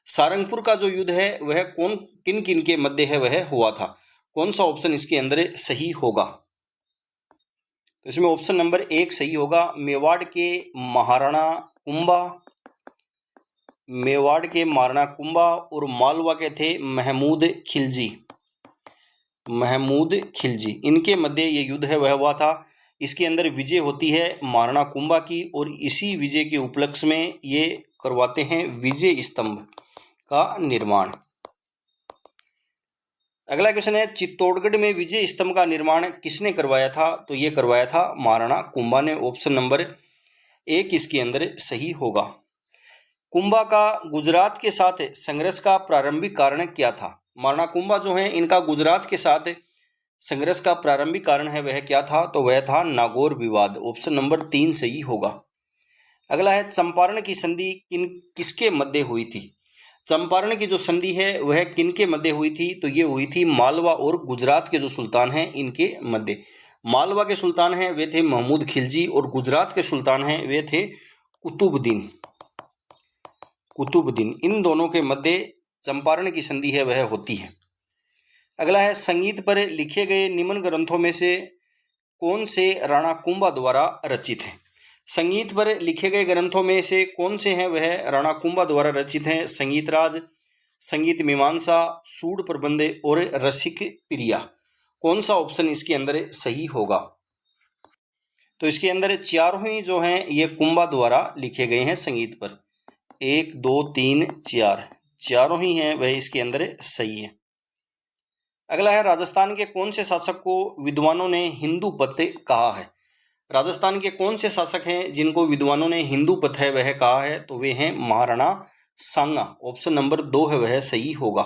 Speaker 1: सारंगपुर का जो युद्ध है वह किन किन के मध्य है वह हुआ था? कौन सा ऑप्शन इसके अंदर सही होगा? तो इसमें ऑप्शन नंबर 1 सही होगा। मेवाड़ के महाराणा कुंभा, मेवाड़ के महाराणा कुंभा और मालवा के थे महमूद खिलजी, इनके मध्य ये युद्ध है वह हुआ था। इसके अंदर विजय होती है महाराणा कुंभा की और इसी विजय के उपलक्ष्य में ये करवाते हैं विजय स्तंभ का निर्माण। अगला क्वेश्चन है, चित्तौड़गढ़ में विजय स्तंभ का निर्माण किसने करवाया था? तो ये करवाया था महाराणा कुंभा ने। ऑप्शन नंबर 1 इसके अंदर सही होगा। कुंभा का गुजरात के साथ संघर्ष का प्रारंभिक कारण क्या था? महाराणा कुंभा जो है इनका गुजरात के साथ संघर्ष का प्रारंभिक कारण है वह क्या था? तो वह था नागौर विवाद। ऑप्शन नंबर 3 सही होगा। अगला है, चंपारण की संधि किसके मध्य हुई थी? चंपारण की जो संधि है वह किनके मध्य हुई थी? तो ये हुई थी मालवा और गुजरात के जो सुल्तान हैं इनके मध्य। मालवा के सुल्तान हैं वे थे महमूद खिलजी और गुजरात के सुल्तान हैं वे थे कुतुबुद्दीन। इन दोनों के मध्य चंपारण की संधि है वह होती है। अगला है, संगीत पर लिखे गए निम्न ग्रंथों में से कौन से राणा कुंभा द्वारा रचित हैं? संगीत पर लिखे गए ग्रंथों में से कौन से हैं वह राणा कुंभा द्वारा रचित हैं? संगीत राज, संगीत मीमांसा, सूड प्रबंध और रसिक प्रिया। कौन सा ऑप्शन इसके अंदर सही होगा? तो इसके अंदर चारों ही जो हैं ये कुंभा द्वारा लिखे गए हैं संगीत पर। 1 2 3 4 चारों ही हैं वह इसके अंदर सही है। अगला है, राजस्थान के कौन से शासक को विद्वानों ने हिंदू पथ कहा है? राजस्थान के कौन से शासक हैं जिनको विद्वानों ने हिंदू पथ है वह कहा है? तो वे हैं महाराणा सांगा। ऑप्शन नंबर 2 है वह सही होगा।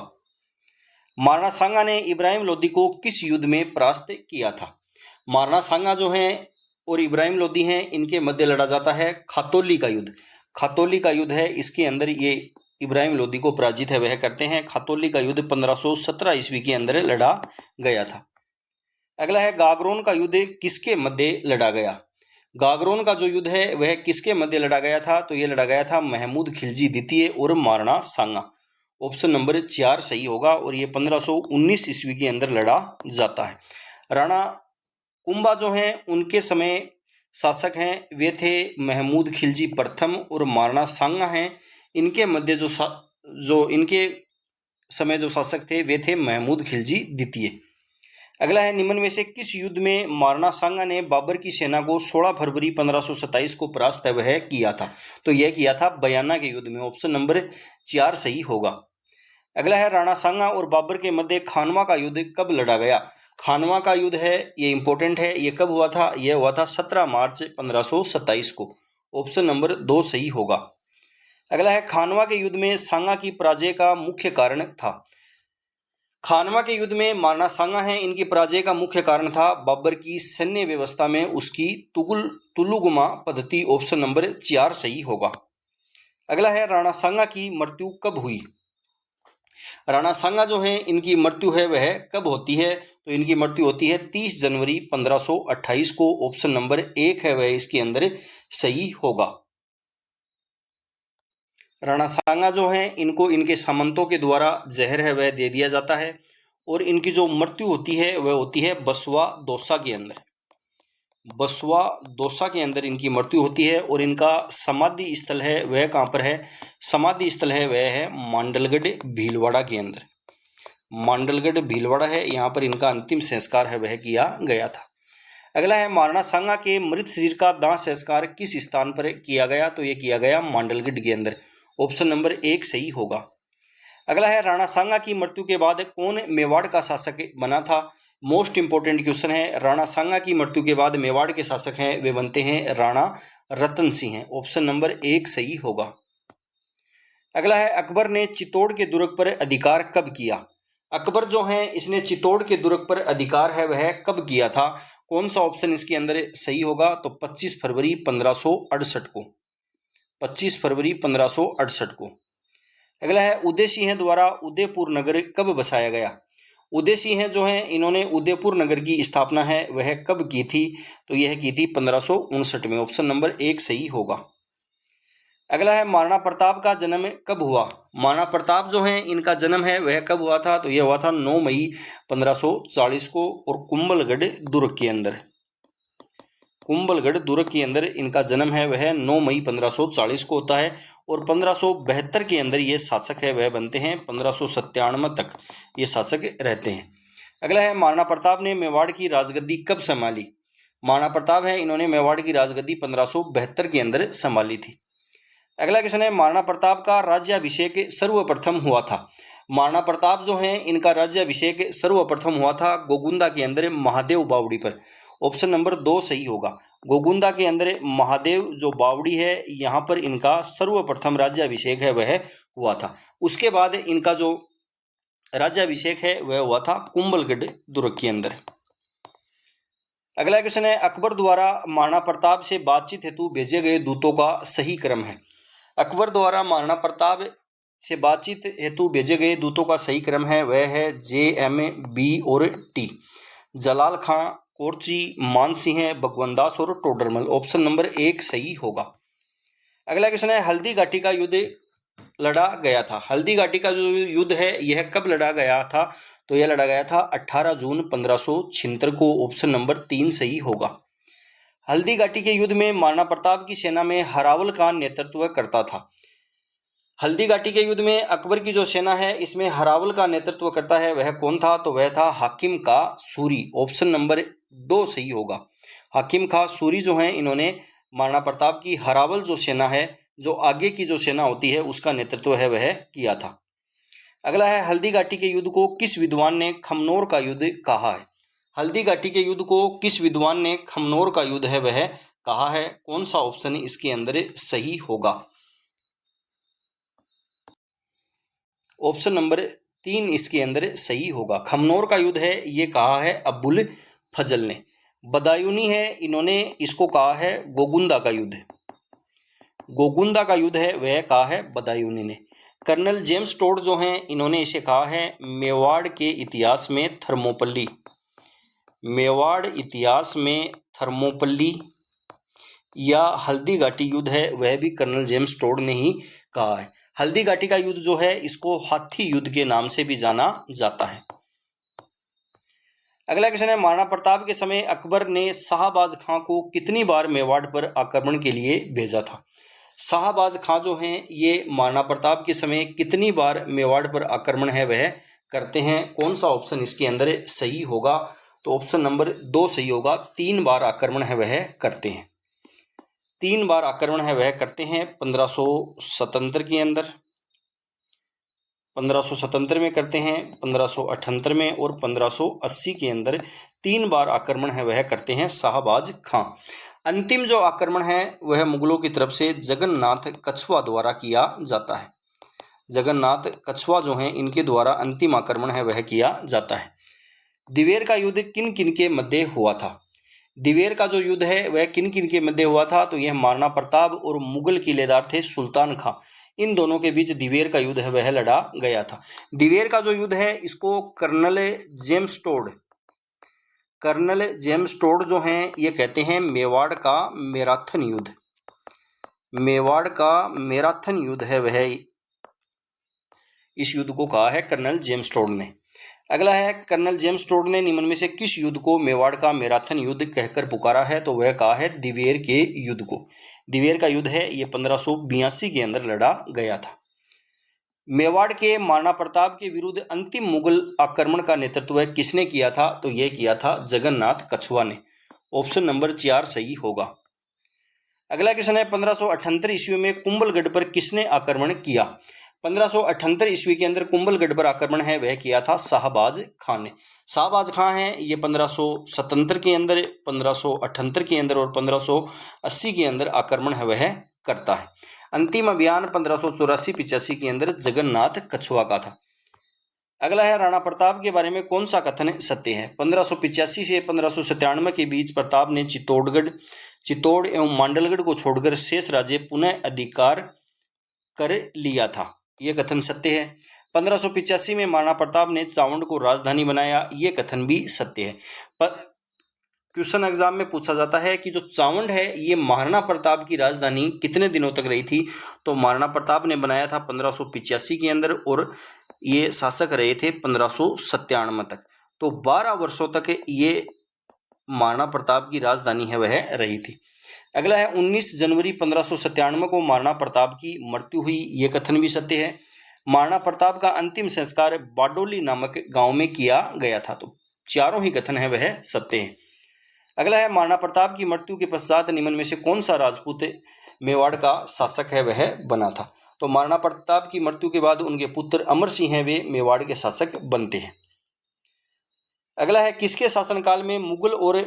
Speaker 1: महाराणा सांगा ने इब्राहिम लोदी को किस युद्ध में परास्त किया था? महाराणा सांगा जो हैं और इब्राहिम लोदी हैं इनके मध्य लड़ा जाता है खातौली का युद्ध। खातौली का युद्ध है, इसके अंदर ये इब्राहिम लोदी को पराजित है वह करते हैं। खातौली का युद्ध 1517 ईस्वी के अंदर लड़ा गया था। अगला है, गागरोन का युद्ध किसके मध्य लड़ा गया? गागरोन का जो युद्ध है वह किसके मध्य लड़ा गया था? तो यह लड़ा गया था महमूद खिलजी द्वितीय और महाराणा सांगा। ऑप्शन नंबर 4 सही होगा और ये 1519 ईस्वी के अंदर लड़ा जाता है। राणा कुंभा जो हैं उनके समय शासक हैं वे थे महमूद खिलजी प्रथम और महाराणा सांगा हैं इनके मध्य जो इनके समय जो शासक थे वे थे महमूद खिलजी द्वितीय। अगला है, निम्न में से किस युद्ध में महाराणा सांगा ने बाबर की सेना को 16 फरवरी 1527 को परास्त वह किया था? तो यह किया था बयाना के युद्ध में। ऑप्शन नंबर 4 सही होगा। अगला है, राणा सांगा और बाबर के मध्य खानवा का युद्ध कब लड़ा गया? खानवा का युद्ध है ये इंपॉर्टेंट है, ये कब हुआ था? यह हुआ था 17 मार्च 1527 को। ऑप्शन नंबर 2 सही होगा। अगला है, खानवा के युद्ध में सांगा की पराजय का मुख्य कारण था? खानवा के युद्ध में महाराणा सांगा हैं इनकी पराजय का मुख्य कारण था बाबर की सैन्य व्यवस्था में उसकी तुलुगमा पद्धति। ऑप्शन नंबर 4 सही होगा। अगला है, राणा सांगा की मृत्यु कब हुई? राणा सांगा जो है इनकी मृत्यु है वह कब होती है? तो इनकी मृत्यु होती है 30 जनवरी 1528 को। ऑप्शन नंबर 1 है वह इसके अंदर सही होगा। राणा सांगा जो हैं इनको इनके सामंतों के द्वारा जहर है वह दे दिया जाता है और इनकी जो मृत्यु होती है वह होती है बसवा दौसा के अंदर। बसवा दौसा के अंदर इनकी मृत्यु होती है और इनका समाधि स्थल है वह कहाँ पर है? समाधि स्थल है वह है मांडलगढ़ भीलवाड़ा के अंदर। मांडलगढ़ भीलवाड़ा है, यहाँ पर इनका अंतिम संस्कार है वह किया गया था। अगला है महाराणा सांगा के मृत शरीर का दाह संस्कार किस स्थान पर किया गया? तो ये किया गया मांडलगढ़ के अंदर। ऑप्शन नंबर 1 सही होगा। अगला है राणा सांगा की मृत्यु के बाद कौन मेवाड़ का शासक बना था? मोस्ट इंपोर्टेंट क्वेश्चन है। राणा सांगा की मृत्यु के बाद मेवाड़ के शासक हैं वे बनते हैं राणा रतन सिंह हैं। ऑप्शन नंबर 1 सही होगा। अगला है अकबर ने चित्तौड़ के दुर्ग पर अधिकार कब किया? अकबर जो है इसने चित्तौड़ के दुर्ग पर अधिकार है वह कब किया था? कौन सा ऑप्शन इसके अंदर सही होगा? तो 25 फरवरी 1568 को। 25 फरवरी 1568 को। अगला है उदय सिंह द्वारा उदयपुर नगर कब बसाया गया? उदय सिंह जो है इन्होंने उदयपुर नगर की स्थापना है वह कब की थी? तो यह की थी 1559 में। ऑप्शन नंबर 1 सही होगा। अगला है महाराणा प्रताप का जन्म कब हुआ? महाराणा प्रताप जो है इनका जन्म है वह कब हुआ था? तो यह हुआ था 9 मई 1540 को और कुंभलगढ़ दुर्ग के अंदर। कुंभलगढ़ दुर्ग के अंदर इनका जन्म है वह 9 मई 1540 को होता है और 1572 के अंदर ये शासक है वह बनते हैं। 1597 तक ये शासक रहते हैं। अगला है महाराणा प्रताप ने मेवाड़ की राजगद्दी कब संभाली? महाराणा प्रताप है इन्होंने मेवाड़ की राजगद्दी 1572 के अंदर संभाली थी। अगला क्वेश्चन है महाराणा प्रताप का राज्याभिषेक सर्वप्रथम हुआ था। महाराणा प्रताप जो है इनका राज्याभिषेक सर्वप्रथम हुआ था गोगुंदा के अंदर महादेव बावड़ी पर। ऑप्शन नंबर 2 सही होगा। गोगुंदा के अंदर महादेव जो बावड़ी है यहाँ पर इनका सर्वप्रथम राज्याभिषेक है वह हुआ था। उसके बाद इनका जो राज्याभिषेक है वह हुआ था कुंभलगढ़ दुर्ग के अंदर। अगला क्वेश्चन है अकबर द्वारा महाराणा प्रताप से बातचीत हेतु भेजे गए दूतों का सही क्रम है। अकबर द्वारा महाराणा प्रताप से बातचीत हेतु भेजे गए दूतों का सही क्रम है वह है JM B और T। जलाल खां, कोरची, मानसिंह, भगवंदास और टोडरमल। ऑप्शन नंबर 1 सही होगा। अगला क्वेश्चन है हल्दी घाटी का युद्ध लड़ा गया था। हल्दी घाटी का जो युद्ध है यह कब लड़ा गया था? तो यह लड़ा गया था 18 जून 1576 को। ऑप्शन नंबर 3 सही होगा। हल्दी घाटी के युद्ध में महाराणा प्रताप की सेना में हरावल का नेतृत्व करता था। हल्दी घाटी के युद्ध में अकबर की जो सेना है इसमें हरावल का नेतृत्व करता है वह कौन था? तो वह था हाकिम का सूरी। ऑप्शन नंबर 2 सही होगा। हाकिम का सूरी जो है इन्होंने महाराणा प्रताप की हरावल जो सेना है जो आगे की जो सेना होती है उसका नेतृत्व है वह किया था। अगला है हल्दी घाटी के युद्ध को किस विद्वान ने खमनोर का युद्ध कहा है? हल्दी घाटी के युद्ध को किस विद्वान ने खमनोर का युद्ध है वह कहा है? कौन सा ऑप्शन इसके अंदर सही होगा? ऑप्शन नंबर 3 इसके अंदर सही होगा। खमनोर का युद्ध है ये कहा है अबुल फजल ने। बदायूनी है इन्होंने इसको कहा है गोगुंदा का युद्ध। गोगुंदा का युद्ध है वह कहा है बदायूनी ने। कर्नल जेम्स टोड जो हैं इन्होंने इसे कहा है मेवाड़ के इतिहास में थर्मोपल्ली। मेवाड़ इतिहास में थर्मोपल्ली या हल्दी घाटी युद्ध है वह भी कर्नल जेम्स टोड ने ही कहा है। हल्दी घाटी का युद्ध जो है इसको हाथी युद्ध के नाम से भी जाना जाता है। अगला क्वेश्चन है महाराणा प्रताप के समय अकबर ने शाहबाज खां को कितनी बार मेवाड़ पर आक्रमण के लिए भेजा था? शाहबाज खां जो हैं ये महाराणा प्रताप के समय कितनी बार मेवाड़ पर आक्रमण है वह करते हैं? कौन सा ऑप्शन इसके अंदर सही होगा? तो ऑप्शन नंबर 2 सही होगा। 3 बार आक्रमण है वह करते हैं। 3 बार आक्रमण है वह करते हैं। 1577 के अंदर, 1577 में करते हैं, 1578 में और 1580 के अंदर 3 बार आक्रमण है वह करते हैं शाहबाज खां। अंतिम जो आक्रमण है वह मुगलों की तरफ से जगन्नाथ कछुआ द्वारा किया जाता है। जगन्नाथ कछुआ जो हैं इनके द्वारा अंतिम आक्रमण है वह किया जाता है। दिवेर का युद्ध किन किन के मध्य हुआ था? दिवेर का जो युद्ध है वह किन किन के मध्य हुआ था? तो यह महाराणा प्रताप और मुगल किलेदार थे सुल्तान खां, इन दोनों के बीच दिवेर का युद्ध है वह लड़ा गया था। दिवेर का जो युद्ध है इसको कर्नल जेम्स टोड जो हैं ये कहते हैं मेवाड़ का मैराथन युद्ध। मेवाड़ का मैराथन युद्ध है वह इस युद्ध को कहा है कर्नल जेम्स टोड ने। अगला है कर्नल जेम्स टोड ने निम्न में से किस युद्ध को मेवाड़ का मैराथन युद्ध कहकर पुकारा है? तो वह कहा है दिवेर के युद्ध को। दिवेर का युद्ध है ये 1582 के अंदर लड़ा गया था। मेवाड़ के महाराणा प्रताप के विरुद्ध अंतिम मुगल आक्रमण का नेतृत्व किसने किया था? तो यह किया था जगन्नाथ कछुआ ने। ऑप्शन नंबर 4 सही होगा। अगला क्वेश्चन है 1578 ईस्वी में कुंभलगढ़ पर किसने आक्रमण किया? 1578 ईस्वी के अंदर कुंभलगढ़ पर आक्रमण है वह किया था शाहबाज खान ने। शाहबाज खान है ये 1577 के अंदर, 1578 के अंदर और 1580 के अंदर आक्रमण है वह करता है। अंतिम अभियान 1584-85 के अंदर जगन्नाथ कछुआ का था। अगला है राणा प्रताप के बारे में कौन सा कथन सत्य है? 1585 से 1597 के बीच प्रताप ने चित्तौड़ एवं मांडलगढ़ को छोड़कर शेष राज्य पुनः अधिकार कर लिया था। यह कथन सत्य है। 1585 में महाराणा प्रताप ने चावंड को राजधानी बनाया, यह कथन भी सत्य है। क्वेश्चन एग्जाम में पूछा जाता है कि जो चावंड है ये महाराणा प्रताप की राजधानी कितने दिनों तक रही थी? तो महाराणा प्रताप ने बनाया था 1585 के अंदर और ये शासक रहे थे 1597 तक। तो 12 वर्षों तक ये महाराणा प्रताप की राजधानी है वह रही थी। अगला है 19 जनवरी 1597 को महाराणा प्रताप की मृत्यु हुई, ये कथन भी सत्य है। महाराणा प्रताप का अंतिम संस्कार बाडोली नामक गांव में किया गया था। तो चारों ही कथन है वह सत्य है। अगला है महाराणा प्रताप की मृत्यु के पश्चात निम्न में से कौन सा राजपूत मेवाड़ का शासक है वह बना था? तो महाराणा प्रताप की मृत्यु के बाद उनके पुत्र अमर सिंह हैं वे मेवाड़ के शासक बनते हैं। अगला है किसके शासनकाल में मुगल और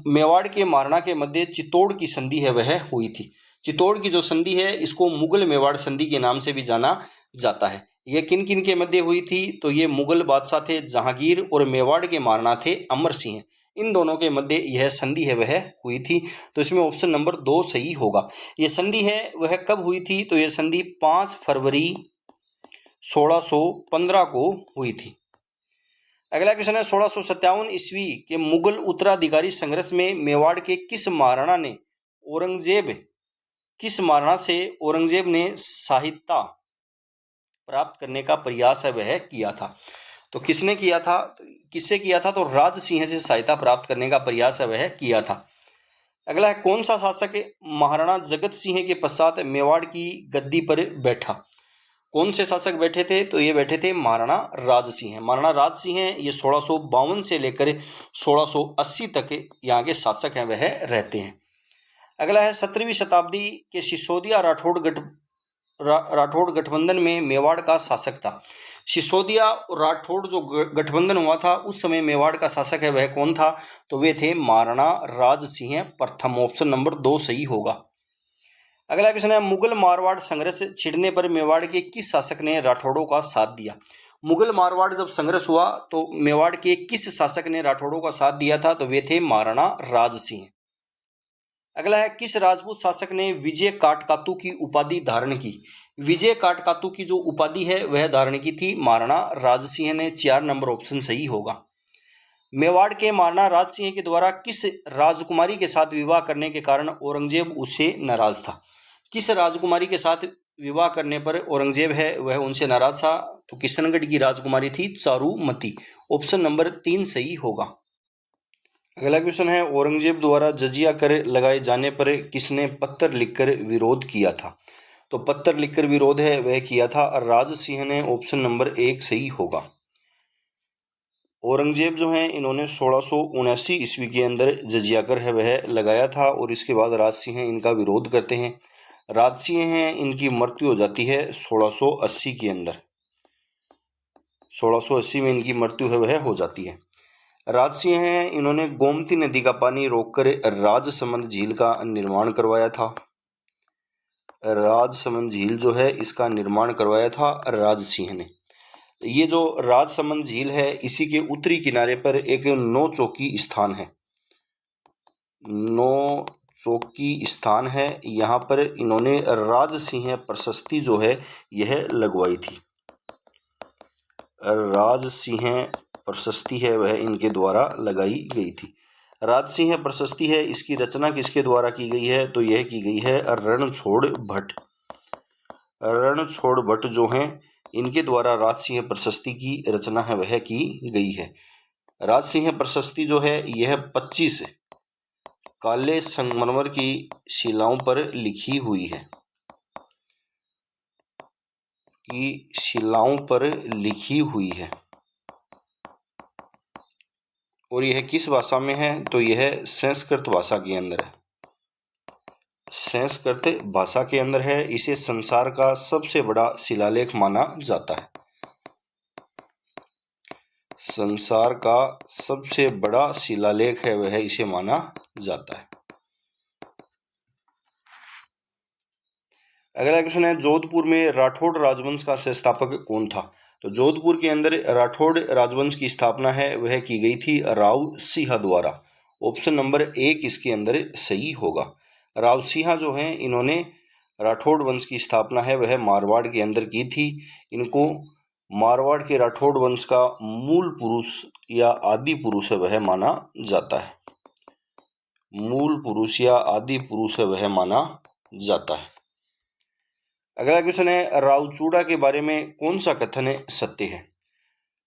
Speaker 1: मेवाड़ के महाराणा के मध्य चित्तौड़ की संधि है वह हुई थी? चित्तौड़ की जो संधि है इसको मुगल मेवाड़ संधि के नाम से भी जाना जाता है। यह किन किन के मध्य हुई थी? तो ये मुगल बादशाह थे जहांगीर और मेवाड़ के महाराणा थे अमर सिंह। इन दोनों के मध्य यह संधि है वह हुई थी। तो इसमें ऑप्शन नंबर 2 सही होगा। यह संधि है वह कब हुई थी? तो यह संधि 5 फरवरी 1615 को हुई थी। अगला क्वेश्चन है 1657 ईस्वी के मुगल उत्तराधिकारी संघर्ष में मेवाड़ के किस महाराणा से औरंगजेब ने सहायता प्राप्त करने का प्रयास है वह किया था? तो किसने किया था? किससे किया था? तो राज सिंह से सहायता प्राप्त करने का प्रयास है वह किया था। अगला है कौन सा शासक महाराणा जगत सिंह के पश्चात मेवाड़ की गद्दी पर बैठा? कौन से शासक बैठे थे? तो ये बैठे थे महाराणा राज सिंह। महाराणा राज सिंह ये 1652 से लेकर 1680 तक यहाँ के शासक हैं वह रहते हैं। अगला है 17वीं शताब्दी के सिसोदिया राठौड़ गठबंधन में मेवाड़ का शासक था। सिसोदिया और राठौड़ जो गठबंधन हुआ था उस समय मेवाड़ का शासक है वह कौन था? तो वे थे महाराणा राज सिंह प्रथम। ऑप्शन नंबर 2 सही होगा। अगला क्वेश्चन है मुगल मारवाड़ संघर्ष छिड़ने पर मेवाड़ के किस शासक ने राठौड़ों का साथ दिया? मुगल मारवाड़ जब संघर्ष हुआ तो मेवाड़ के किस शासक ने राठौड़ों का साथ दिया था? तो वे थे महाराणा राज सिंह। अगला है किस राजपूत शासक ने विजय काटकातु की उपाधि धारण की? विजय काटकातु की जो उपाधि है वह धारण की थी महाराणा राज सिंह ने। 4 नंबर ऑप्शन सही होगा। मेवाड़ के महाराणा राज सिंह के द्वारा किस राजकुमारी के साथ विवाह करने के कारण औरंगजेब उससे नाराज था? किस राजकुमारी के साथ विवाह करने पर औरंगजेब है वह उनसे नाराज था? तो किशनगढ़ की राजकुमारी थी चारुमती। ऑप्शन नंबर 3 सही होगा। अगला क्वेश्चन है औरंगजेब द्वारा जजिया कर लगाए जाने पर किसने पत्र लिखकर विरोध किया था? तो पत्र लिखकर विरोध है वह किया था राज सिंह ने। ऑप्शन नंबर 1 सही होगा। औरंगजेब जो हैं इन्होंने 1679 ईस्वी के अंदर जजिया कर है वह लगाया था और इसके बाद राज सिंह इनका विरोध करते हैं। राज सिंह हैं इनकी मृत्यु हो जाती है 1680 के अंदर। 1680 में इनकी मृत्यु है वह हो जाती है। राज सिंह हैं इन्होंने गोमती नदी का पानी रोककर राजसमंद झील का निर्माण करवाया था। राजसमंद झील जो है इसका निर्माण करवाया था राज सिंह ने। ये जो राजसमंद झील है इसी के उत्तरी किनारे पर एक 9 चौकी स्थान है। 9 चौकी स्थान है, यहाँ पर इन्होंने राज सिंह प्रशस्ति जो है यह लगवाई थी। राज सिंह प्रशस्ति है वह इनके द्वारा लगाई गई थी। राज सिंह प्रशस्ति है इसकी रचना किसके द्वारा की गई है? तो यह की गई है रणछोड़ भट्ट। रणछोड़ भट्ट जो हैं इनके द्वारा राजसिंह प्रशस्ति की रचना है वह की गई है। राजसिंह प्रशस्ति जो है यह 25 काले संगमरमर की शिलाओं पर लिखी हुई है, और यह किस भाषा में है तो यह संस्कृत भाषा के अंदर है। संस्कृत भाषा के अंदर है। इसे संसार का सबसे बड़ा शिलालेख माना जाता है। संसार का सबसे बड़ा शिलालेख है वह इसे माना जाता है। अगला क्वेश्चन है, जोधपुर में राठौड़ राजवंश का संस्थापक कौन था? तो जोधपुर के अंदर राठौड़ राजवंश की स्थापना है वह की गई थी राव सिंह द्वारा। ऑप्शन नंबर 1 इसके अंदर सही होगा। राव सिंह जो हैं इन्होंने राठौड़ वंश की स्थापना है वह मारवाड़ के अंदर की थी। इनको मारवाड़ के राठौड़ वंश का मूल पुरुष या आदि पुरुष है वह माना जाता है। मूल पुरुष या आदि पुरुष है वह माना जाता है। अगला क्वेश्चन है, राव चूड़ा के बारे में कौन सा कथन सत्य है?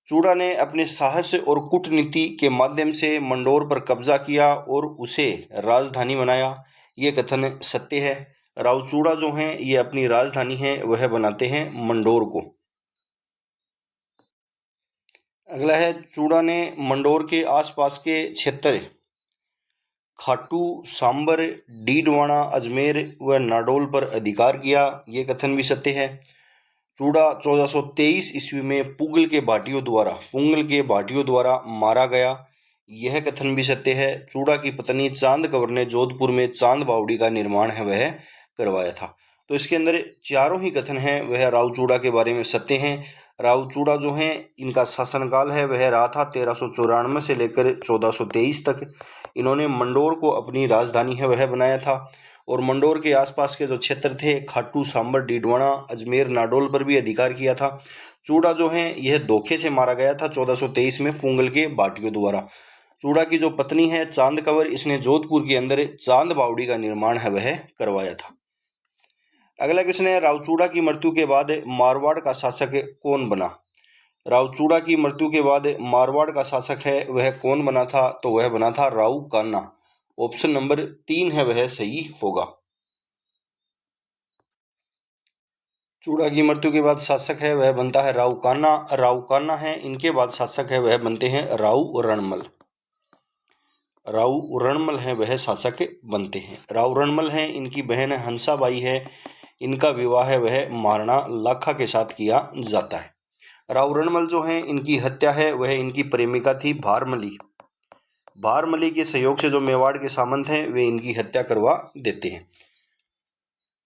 Speaker 1: चूड़ा ने अपने साहस और कूटनीति के माध्यम से मंडोर पर कब्जा किया और उसे राजधानी बनाया। ये कथन सत्य है। राव चूड़ा जो हैं ये अपनी राजधानी है वह बनाते हैं मंडोर को। अगला है, चूड़ा ने मंडोर के आसपास के क्षेत्र खाटू, सांबर, डीडवाना, अजमेर व नाडोल पर अधिकार किया। ये कथन भी सत्य है। चूड़ा 1423 ईस्वी में पुंगल के भाटियों द्वारा मारा गया। यह कथन भी सत्य है। चूड़ा की पत्नी चांद कंवर ने जोधपुर में चांद बावड़ी का निर्माण है वह करवाया था। तो इसके अंदर चारों ही कथन हैं वह राव चूड़ा के बारे में सत्य हैं। राव चूड़ा जो हैं इनका शासनकाल है वह रहा था 1394 से लेकर 1423 तक। इन्होंने मंडोर को अपनी राजधानी है वह बनाया था और मंडोर के आसपास के जो क्षेत्र थे खाटू, सांबर, डीडवाना, अजमेर, नाडोल पर भी अधिकार किया था। चूड़ा जो है यह धोखे से मारा गया था 1423 में पुंगल के भाटियों द्वारा। चूड़ा की जो पत्नी है चांद कंवर, इसने जोधपुर के अंदर चांद बावड़ी का निर्माण है वह करवाया था। अगला क्वेश्चन है, राव चूड़ा की मृत्यु के बाद मारवाड़ का शासक कौन बना? राव चूड़ा की मृत्यु के बाद मारवाड़ का शासक है वह कौन बना था? तो वह बना था राव कान्हा। ऑप्शन नंबर 3 है वह सही होगा। चूड़ा की मृत्यु के बाद शासक है वह बनता है राव कान्हा। राव कान्हा है, इनके बाद शासक है वह बनते हैं राव रणमल। राव रणमल है वह शासक बनते हैं। राव रणमल हैं, इनकी बहन हंसाबाई है। इनका विवाह है वह महाराणा लाखा के साथ किया जाता है। राव रणमल जो हैं इनकी हत्या है वह इनकी प्रेमिका थी भारमली। भारमली के सहयोग से जो मेवाड़ के सामंत हैं वे इनकी हत्या करवा देते हैं।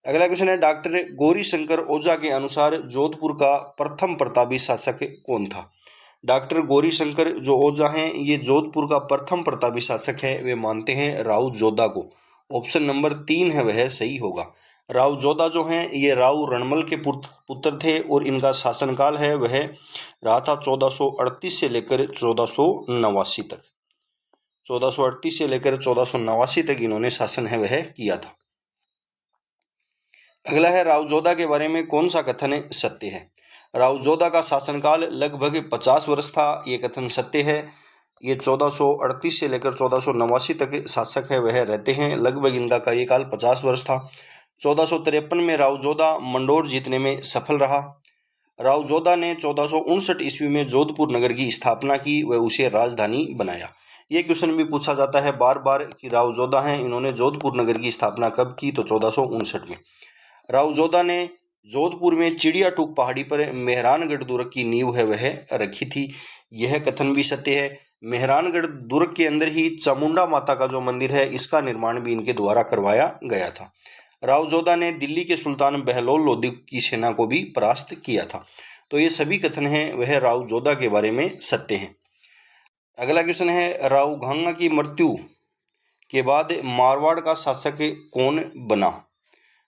Speaker 1: अगला क्वेश्चन है, डॉक्टर गौरी शंकर ओझा के अनुसार जोधपुर का प्रथम प्रतापी शासक कौन था? डॉक्टर गौरी शंकर जो ओझा हैं ये जोधपुर का प्रथम प्रतापी शासक है वे मानते हैं राव जोधा को। ऑप्शन नंबर 3 है वह सही होगा। राव जोधा जो हैं ये राव रणमल के पुत्र थे और इनका शासनकाल है वह रहा था 1438 से लेकर 1489 तक। 1438 से लेकर 1489 तक इन्होंने शासन है वह किया था। अगला है, राव जोधा के बारे में कौन सा कथन सत्य है? राव जोधा का शासनकाल लगभग 50 वर्ष था। ये कथन सत्य है। ये 1438 से लेकर 1489 तक शासक है वह रहते हैं। लगभग इनका कार्यकाल 50 वर्ष था। 1453 में राव जोधा मंडोर जीतने में सफल रहा। राव जोधा ने 1459 ईस्वी में जोधपुर नगर की स्थापना की व उसे राजधानी बनाया। ये क्वेश्चन भी पूछा जाता है बार बार कि राव जोधा हैं इन्होंने जोधपुर नगर की स्थापना कब की? तो 1459 में। राव जोधा ने जोधपुर में चिड़िया टूक पहाड़ी पर मेहरानगढ़ दुर्ग की नींव है वह रखी थी। यह कथन भी सत्य है। मेहरानगढ़ दुर्ग के अंदर ही चामुंडा माता का जो मंदिर है इसका निर्माण भी इनके द्वारा करवाया गया था। राव जोधा ने दिल्ली के सुल्तान बहलोल लोदी की सेना को भी परास्त किया था। तो ये सभी कथन हैं वह राव जोधा के बारे में सत्य हैं। अगला क्वेश्चन है, राव घांगा की मृत्यु के बाद मारवाड़ का शासक कौन बना?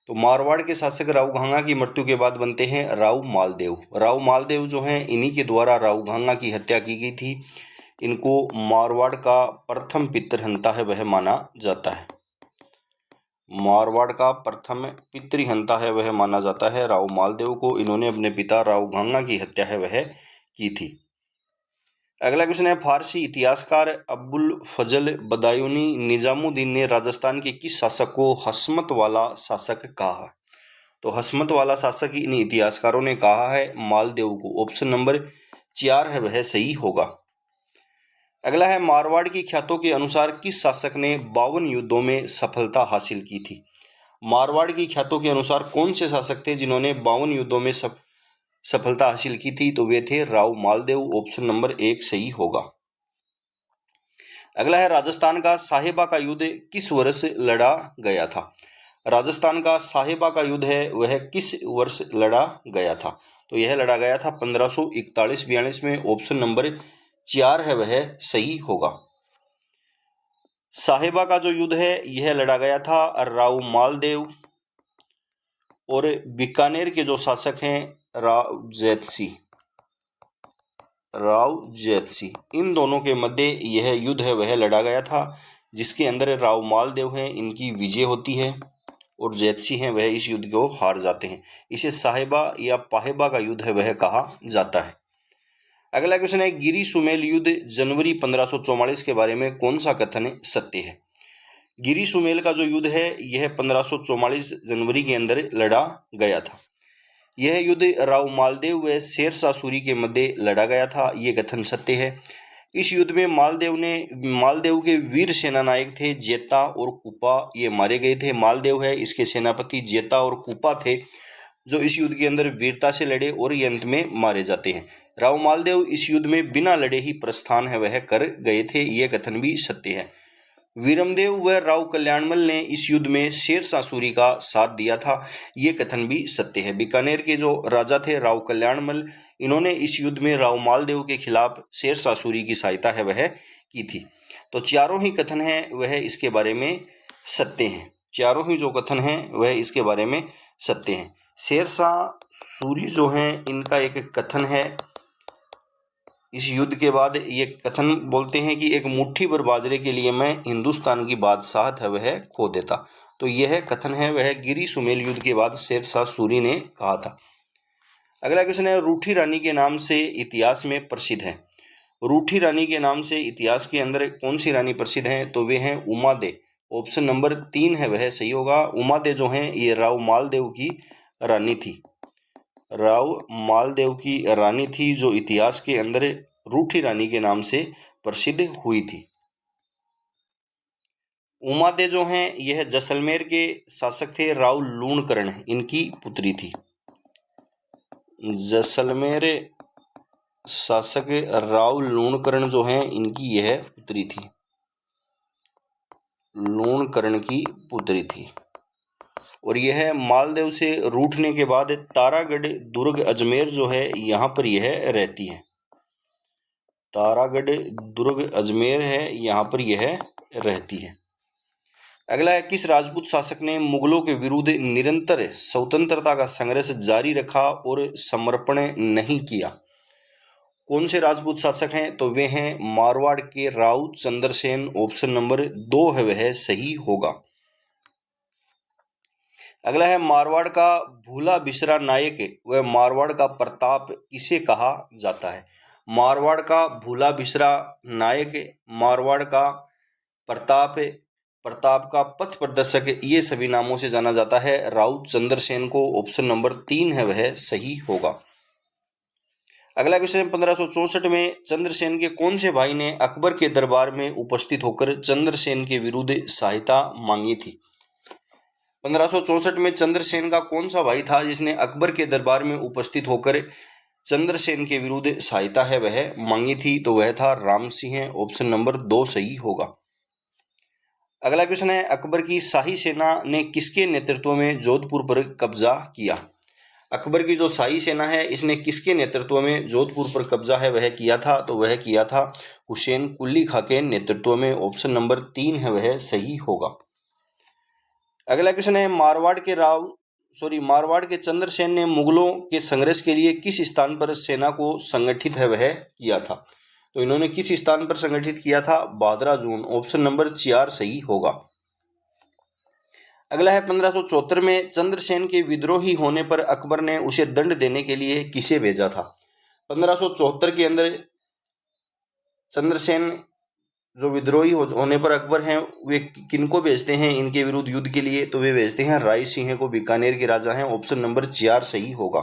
Speaker 1: तो मारवाड़ के शासक राव घांगा की मृत्यु के बाद बनते हैं राव मालदेव। राव मालदेव जो हैं इन्हीं के द्वारा राव घांगा की हत्या की गई थी। इनको मारवाड़ का प्रथम पितृहंता है वह माना जाता है। मारवाड़ का प्रथम पितृहंता है वह माना जाता है राव मालदेव को। इन्होंने अपने पिता राव गांगा की हत्या है वह की थी। अगला क्वेश्चन है, फारसी इतिहासकार अबुल फजल बदायूनी निजामुद्दीन ने राजस्थान के किस शासक को हसमत वाला शासक कहा? तो हसमत वाला शासक इन इतिहासकारों ने कहा है मालदेव को। ऑप्शन नंबर 4 है वह सही होगा। अगला है, मारवाड़ की ख्यातों के अनुसार किस शासक ने 52 युद्धों में सफलता हासिल की थी? मारवाड़ की ख्यातों के अनुसार कौन से शासक थे जिन्होंने 52 युद्धों में सफलता हासिल की थी? तो वे थे राव मालदेव। ऑप्शन नंबर 1 सही होगा। अगला है, राजस्थान का साहिबा का युद्ध किस वर्ष लड़ा गया था? राजस्थान का साहिबा का युद्ध है वह किस वर्ष लड़ा गया था? तो यह लड़ा गया था 1541-42 में। ऑप्शन नंबर 4 है वह सही होगा। साहिबा का जो युद्ध है यह लड़ा गया था राव मालदेव और बीकानेर के जो शासक हैं राव जैतसी, इन दोनों के मध्य यह युद्ध है वह लड़ा गया था, जिसके अंदर राव मालदेव हैं इनकी विजय होती है और जैतसी हैं वह इस युद्ध को हार जाते हैं। इसे साहिबा या पाहिबा का युद्ध है वह कहा जाता है। अगला क्वेश्चन है, गिरी सुमेल युद्ध जनवरी 1544 के बारे में कौन सा कथन सत्य है? गिरी सुमेल का जो युद्ध है यह 1544 जनवरी के अंदर लड़ा गया था। यह युद्ध राव मालदेव व शेरशाह सूरी के मध्य लड़ा गया था, ये कथन सत्य है। इस युद्ध में मालदेव के वीर सेना नायक थे जेता और कुपा, ये मारे गए थे। मालदेव है इसके सेनापति जेता और कुपा थे जो इस युद्ध के अंदर वीरता से लड़े और ये अंत में मारे जाते हैं। राव मालदेव इस युद्ध में बिना लड़े ही प्रस्थान है वह कर गए थे, ये कथन भी सत्य है। वीरमदेव व राव कल्याणमल ने इस युद्ध में शेरशाह सूरी का साथ दिया था, ये कथन भी सत्य है। बीकानेर के जो राजा थे राव कल्याणमल, इन्होंने इस युद्ध में राव मालदेव के खिलाफ शेरशाह सूरी की सहायता है वह की थी। तो चारों ही कथन हैं वह इसके बारे में सत्य हैं। चारों ही जो कथन हैं वह इसके बारे में सत्य हैं। शेरशाह सूरी जो हैं इनका एक कथन है, इस युद्ध के बाद ये कथन बोलते हैं कि एक मुट्ठी भर बाजरे के लिए मैं हिंदुस्तान की बादशाहत है वह खो देता। तो यह कथन है वह गिरी सुमेल युद्ध के बाद शेरशाह सूरी ने कहा था। अगला क्वेश्चन है, रूठी रानी के नाम से इतिहास में प्रसिद्ध है। रूठी रानी के नाम से इतिहास के अंदर कौन सी रानी प्रसिद्ध है? तो वे हैं उमादे। ऑप्शन नंबर 3 है वह सही होगा। उमादे जो हैं ये राव मालदेव की रानी थी। राव मालदेव की रानी थी जो इतिहास के अंदर रूठी रानी के नाम से प्रसिद्ध हुई थी। उमादे जो हैं यह जैसलमेर के शासक थे राव लूणकरण, इनकी पुत्री थी। जैसलमेर शासक राव लूणकरण जो हैं इनकी यह पुत्री थी, लूणकरण की पुत्री थी। और यह मालदेव से रूठने के बाद तारागढ़ दुर्ग अजमेर जो है यहाँ पर यह रहती है। तारागढ़ दुर्ग अजमेर है यहाँ पर यह रहती है। अगला है, किस राजपूत शासक ने मुगलों के विरुद्ध निरंतर स्वतंत्रता का संघर्ष जारी रखा और समर्पण नहीं किया? कौन से राजपूत शासक हैं? तो वे हैं मारवाड़ के राव चंद्रसेन। ऑप्शन नंबर 2 है वह सही होगा। अगला है, मारवाड़ का भूला बिसरा नायक व मारवाड़ का प्रताप किसे कहा जाता है? मारवाड़ का भूला बिसरा नायक, मारवाड़ का प्रताप का पथ प्रदर्शक, ये सभी नामों से जाना जाता है राव चंद्रसेन को। ऑप्शन नंबर 3 है वह सही होगा। अगला क्वेश्चन, 1564 में चंद्रसेन के कौन से भाई ने अकबर के दरबार में उपस्थित होकर चंद्रसेन के विरुद्ध सहायता मांगी थी? 1564 में चंद्रसेन का कौन सा भाई था जिसने अकबर के दरबार में उपस्थित होकर चंद्रसेन के विरुद्ध सहायता है वह मांगी थी? तो वह था राम सिंह। ऑप्शन नंबर 2 सही होगा। अगला क्वेश्चन है, अकबर की शाही सेना ने किसके नेतृत्व में जोधपुर पर कब्जा किया? अकबर की जो शाही सेना है इसने किसके नेतृत्व में जोधपुर पर कब्जा है वह किया था? तो वह किया था हुसैन कुली खां के नेतृत्व में। ऑप्शन नंबर 3 है वह सही होगा। अगला क्वेश्चन है, मारवाड़ के चंद्रसेन ने मुगलों के संघर्ष के लिए किस स्थान पर सेना को संगठित है वह किया था? तो इन्होंने किस स्थान पर संगठित किया था? बादरा जून। ऑप्शन नंबर 4 सही होगा। अगला है 1574 में चंद्रसेन के विद्रोही होने पर अकबर ने उसे दंड देने के लिए किसे भेजा था। 1574 के अंदर चंद्रसेन जो विद्रोही होने पर अकबर हैं वे किनको भेजते हैं इनके विरुद्ध युद्ध के लिए, तो वे भेजते हैं राय सिंह को, बीकानेर के राजा हैं। ऑप्शन नंबर 4 सही होगा।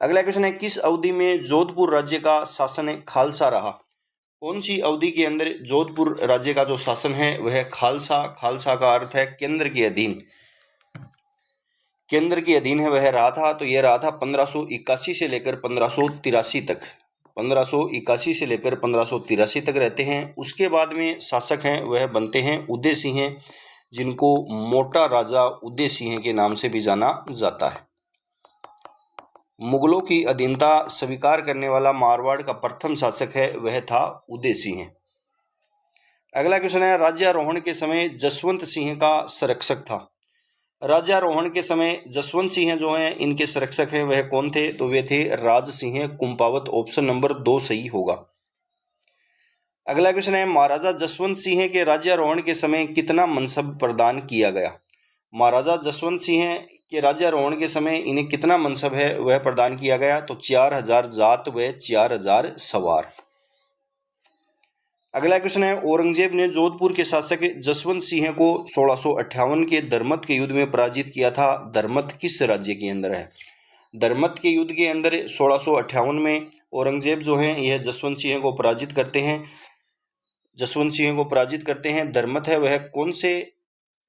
Speaker 1: अगला क्वेश्चन है, किस अवधि में जोधपुर राज्य का शासन खालसा रहा। कौन सी अवधि के अंदर जोधपुर राज्य का जो शासन है वह खालसा, खालसा का अर्थ है केंद्र के अधीन, केंद्र के अधीन है वह रहा था। तो यह रहा था 1581 से लेकर 1583 तक, 1581 से लेकर 1583 तक रहते हैं। उसके बाद में शासक हैं वह बनते हैं उदय सिंह, जिनको मोटा राजा उदय सिंह के नाम से भी जाना जाता है। मुगलों की अधीनता स्वीकार करने वाला मारवाड़ का प्रथम शासक है वह था उदय सिंह। अगला क्वेश्चन है, राज्यारोहण के समय जसवंत सिंह का संरक्षक था। राज्यारोहण के समय जसवंत सिंह जो हैं इनके संरक्षक हैं वह कौन थे, तो वे थे राज सिंह कुंपावत। ऑप्शन नंबर 2 सही होगा। अगला क्वेश्चन है, महाराजा जसवंत सिंह के राज्यारोहण के समय कितना मनसब प्रदान किया गया। महाराजा जसवंत सिंह के राज्यारोहण के समय इन्हें कितना मनसब है वह प्रदान किया गया, तो 4000 जात व 4000 सवार। अगला क्वेश्चन है, औरंगजेब ने जोधपुर के शासक जसवंत सिंह को 1658 के दरमत के युद्ध में पराजित किया था। दरमत किस राज्य के अंदर है। दरमत के युद्ध के अंदर 1658 में औरंगजेब जो हैं यह जसवंत सिंह को पराजित करते हैं, जसवंत सिंह को पराजित करते हैं। दरमत है वह कौन से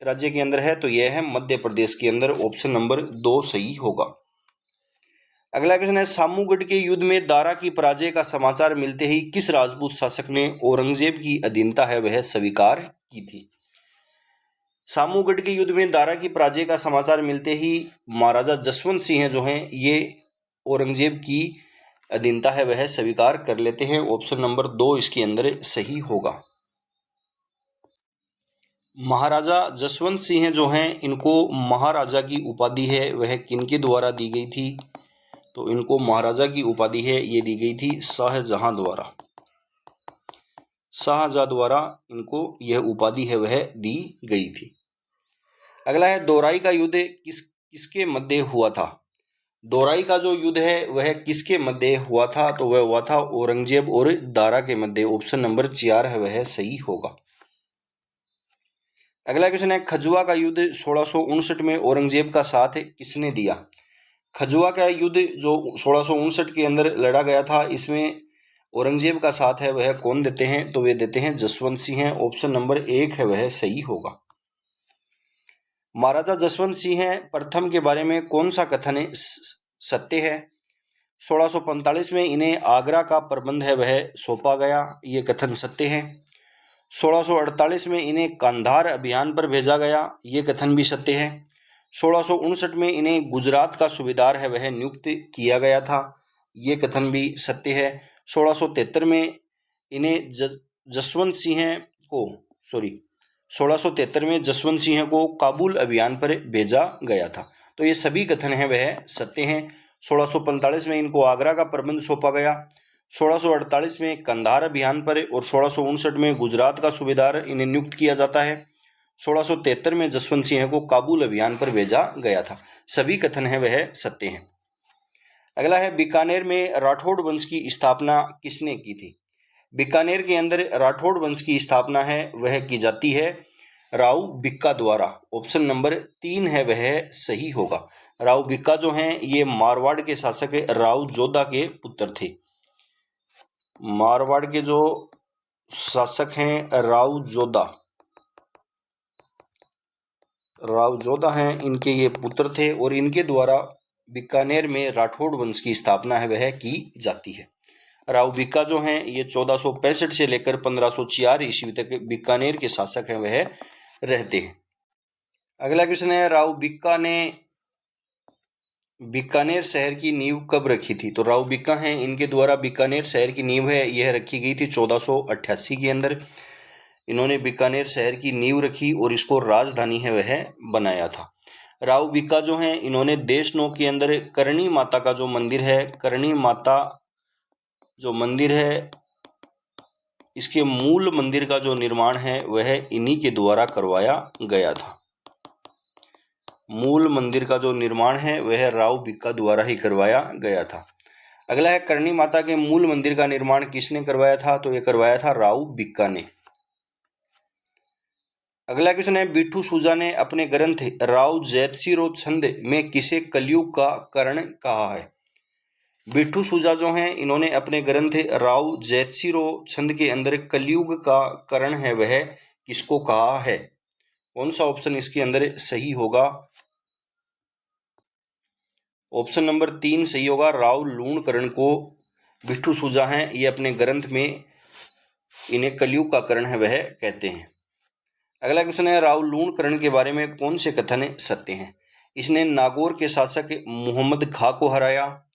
Speaker 1: राज्य के अंदर है, तो यह है मध्य प्रदेश के अंदर। ऑप्शन नंबर 2 सही होगा। अगला क्वेश्चन है, सामूगढ़ के युद्ध में दारा की पराजय का समाचार मिलते ही किस राजपूत शासक ने औरंगजेब की अधीनता है वह स्वीकार की थी। सामूगढ़ के युद्ध में दारा की पराजय का समाचार मिलते ही महाराजा जसवंत सिंह जो हैं ये औरंगजेब की अधीनता है वह स्वीकार कर लेते हैं। ऑप्शन नंबर 2 इसके अंदर सही होगा। महाराजा जसवंत सिंह जो हैं इनको महाराजा की उपाधि है वह किनके द्वारा दी गई थी, तो इनको महाराजा की उपाधि है ये दी गई थी शाहजहां द्वारा। शाहजहां द्वारा इनको यह उपाधि है वह दी गई थी। अगला है, दोराई का युद्ध किसके मध्य हुआ था। दोराई का जो युद्ध है वह किसके मध्य हुआ था, तो वह हुआ था औरंगजेब और दारा के मध्य। ऑप्शन नंबर 4 है वह सही होगा। अगला क्वेश्चन है, खजुआ का युद्ध 1659 में औरंगजेब का साथ किसने दिया। खजुआ का युद्ध जो 1659 के अंदर लड़ा गया था इसमें औरंगजेब का साथ है वह कौन देते हैं, तो वे देते हैं जसवंत सिंह। ऑप्शन नंबर 1 है वह सही होगा। महाराजा जसवंत सिंह प्रथम के बारे में कौन सा कथन सत्य है। 1645 में इन्हें आगरा का प्रबंध है वह सौंपा गया, ये कथन सत्य है। 1648 में इन्हें कांधार अभियान पर भेजा गया, ये कथन भी सत्य है। 1659 में इन्हें गुजरात का सूबेदार है वह नियुक्त किया गया था, ये कथन भी सत्य है। 1673 में इन्हें जसवंत सिंह को 1673 में जसवंत सिंह को काबुल अभियान पर भेजा गया था, तो ये सभी कथन हैं वह सत्य हैं। 1645 में इनको आगरा का प्रबंध सौंपा गया, 1648 में कंधार अभियान पर और 1659 में गुजरात का सूबेदार इन्हें नियुक्त किया जाता है। 1673 में जसवंत सिंह को काबुल अभियान पर भेजा गया था, सभी कथन हैं वह सत्य हैं। अगला है, बीकानेर में राठौड़ वंश की स्थापना किसने की थी। बीकानेर के अंदर राठौड़ वंश की स्थापना है वह की जाती है राव बिक्का द्वारा। ऑप्शन नंबर 3 है वह सही होगा। राव बिक्का जो हैं ये मारवाड़ के शासक राव जोधा के पुत्र थे। मारवाड़ के जो शासक हैं राव जोधा हैं इनके ये पुत्र थे और इनके द्वारा बीकानेर में राठौड़ वंश की स्थापना है वह की जाती है। राव बिक्का जो हैं ये 1465 से लेकर 1504 ईस्वी तक बीकानेर के शासक हैं वह रहते हैं। अगला क्वेश्चन है, राव बिक्का ने बीकानेर शहर की नींव कब रखी थी। तो राव बिक्का हैं इनके द्वारा बीकानेर शहर की नींव है यह रखी गई थी 1488 के अंदर। इन्होंने बीकानेर शहर की नींव रखी और इसको राजधानी है वह बनाया था। राव बिक्का जो हैं इन्होंने देशनों के अंदर करणी माता का जो मंदिर है, करणी माता जो मंदिर है इसके मूल मंदिर का जो निर्माण है वह इन्हीं के द्वारा करवाया गया था। मूल मंदिर का जो निर्माण है वह राव भिक्का द्वारा ही करवाया गया था। अगला है करणी माता के मूल मंदिर का निर्माण किसने करवाया था? तो यह करवाया था राव भिक्का ने। अगला क्वेश्चन है बिट्ठू सूजा ने अपने ग्रंथ राव जैतसिरो छंद में किसे कलयुग का कारण कहा है? बिट्ठू सूजा जो हैं इन्होंने अपने ग्रंथ राव जैतसिरो छंद के अंदर कलयुग का कारण है वह किसको कहा है? कौन सा ऑप्शन इसके अंदर सही होगा? ऑप्शन नंबर 3 सही होगा। राव लूणकरण को बिट्ठू सूजा हैं ये अपने ग्रंथ में इन्हें कलयुग का कारण है वह कहते हैं। अगला क्वेश्चन है राव लूणकरण के बारे में कौन से कथन सत्य हैं? इसने नागौर के शासक मोहम्मद खां को हराया।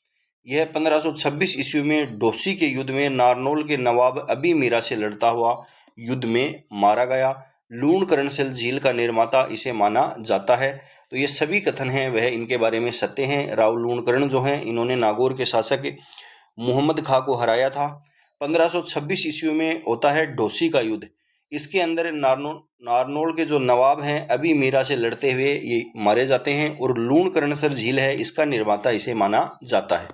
Speaker 1: यह 1526 ईस्वी में डोसी के युद्ध में नारनौल के नवाब अबी मीरा से लड़ता हुआ युद्ध में मारा गया। लूणकरणशिल झील का निर्माता इसे माना जाता है। तो ये सभी कथन हैं वह इनके बारे में सत्य हैं। राव लूणकरण जो हैं इन्होंने नागौर के शासक मोहम्मद खां को हराया था। 1526 ईस्वी में होता है डोसी का युद्ध। इसके अंदर नारनौल के जो नवाब हैं अबी मीरा से लड़ते हुए ये मारे जाते हैं और लूणकरणसर झील है इसका निर्माता इसे माना जाता है।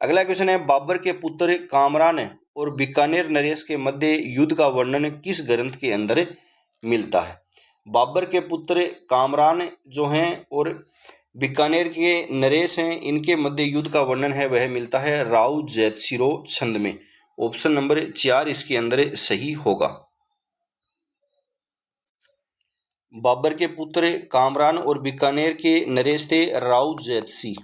Speaker 1: अगला क्वेश्चन है बाबर के पुत्र कामरान और बीकानेर नरेश के मध्य युद्ध का वर्णन किस ग्रंथ के अंदर मिलता है? बाबर के पुत्र कामरान जो हैं और बीकानेर के नरेश हैं इनके मध्य युद्ध का वर्णन है वह मिलता है राव जैतसिरो छंद में। ऑप्शन नंबर 4 इसके अंदर सही होगा। बाबर के पुत्र कामरान और बीकानेर के नरेश थे राव जैतसी।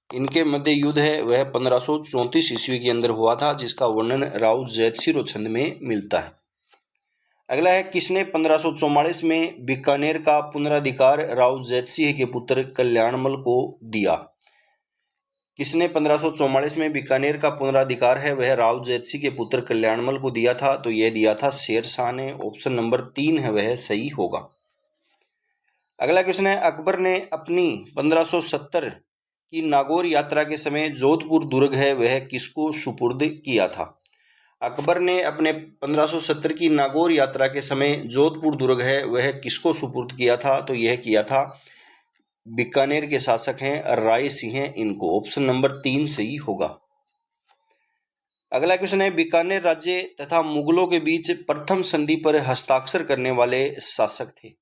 Speaker 1: इनके मध्य युद्ध है वह 1534 ईस्वी के अंदर हुआ था जिसका वर्णन राव जैतसिरो छंद में मिलता है। अगला है किसने 1544 में बीकानेर का पुनराधिकार राव जैतसिंह के पुत्र कल्याणमल को दिया? किसने 1544 में बीकानेर का पुनराधिकार है वह राव जैतसिंह के पुत्र कल्याणमल को दिया था? तो यह दिया था शेरशाह ने। ऑप्शन नंबर 3 है वह सही होगा। अगला क्वेश्चन है अकबर ने अपनी 1570 की नागौर यात्रा के समय जोधपुर दुर्ग है वह किसको सुपुर्द किया था? अकबर ने अपने 1570 की नागौर यात्रा के समय जोधपुर दुर्ग है वह किसको सुपुर्द किया था? तो यह किया था बीकानेर के शासक हैं राय सिंह इनको। ऑप्शन नंबर 3 सही होगा। अगला क्वेश्चन है बीकानेर राज्य तथा मुगलों के बीच प्रथम संधि पर हस्ताक्षर करने वाले शासक थे।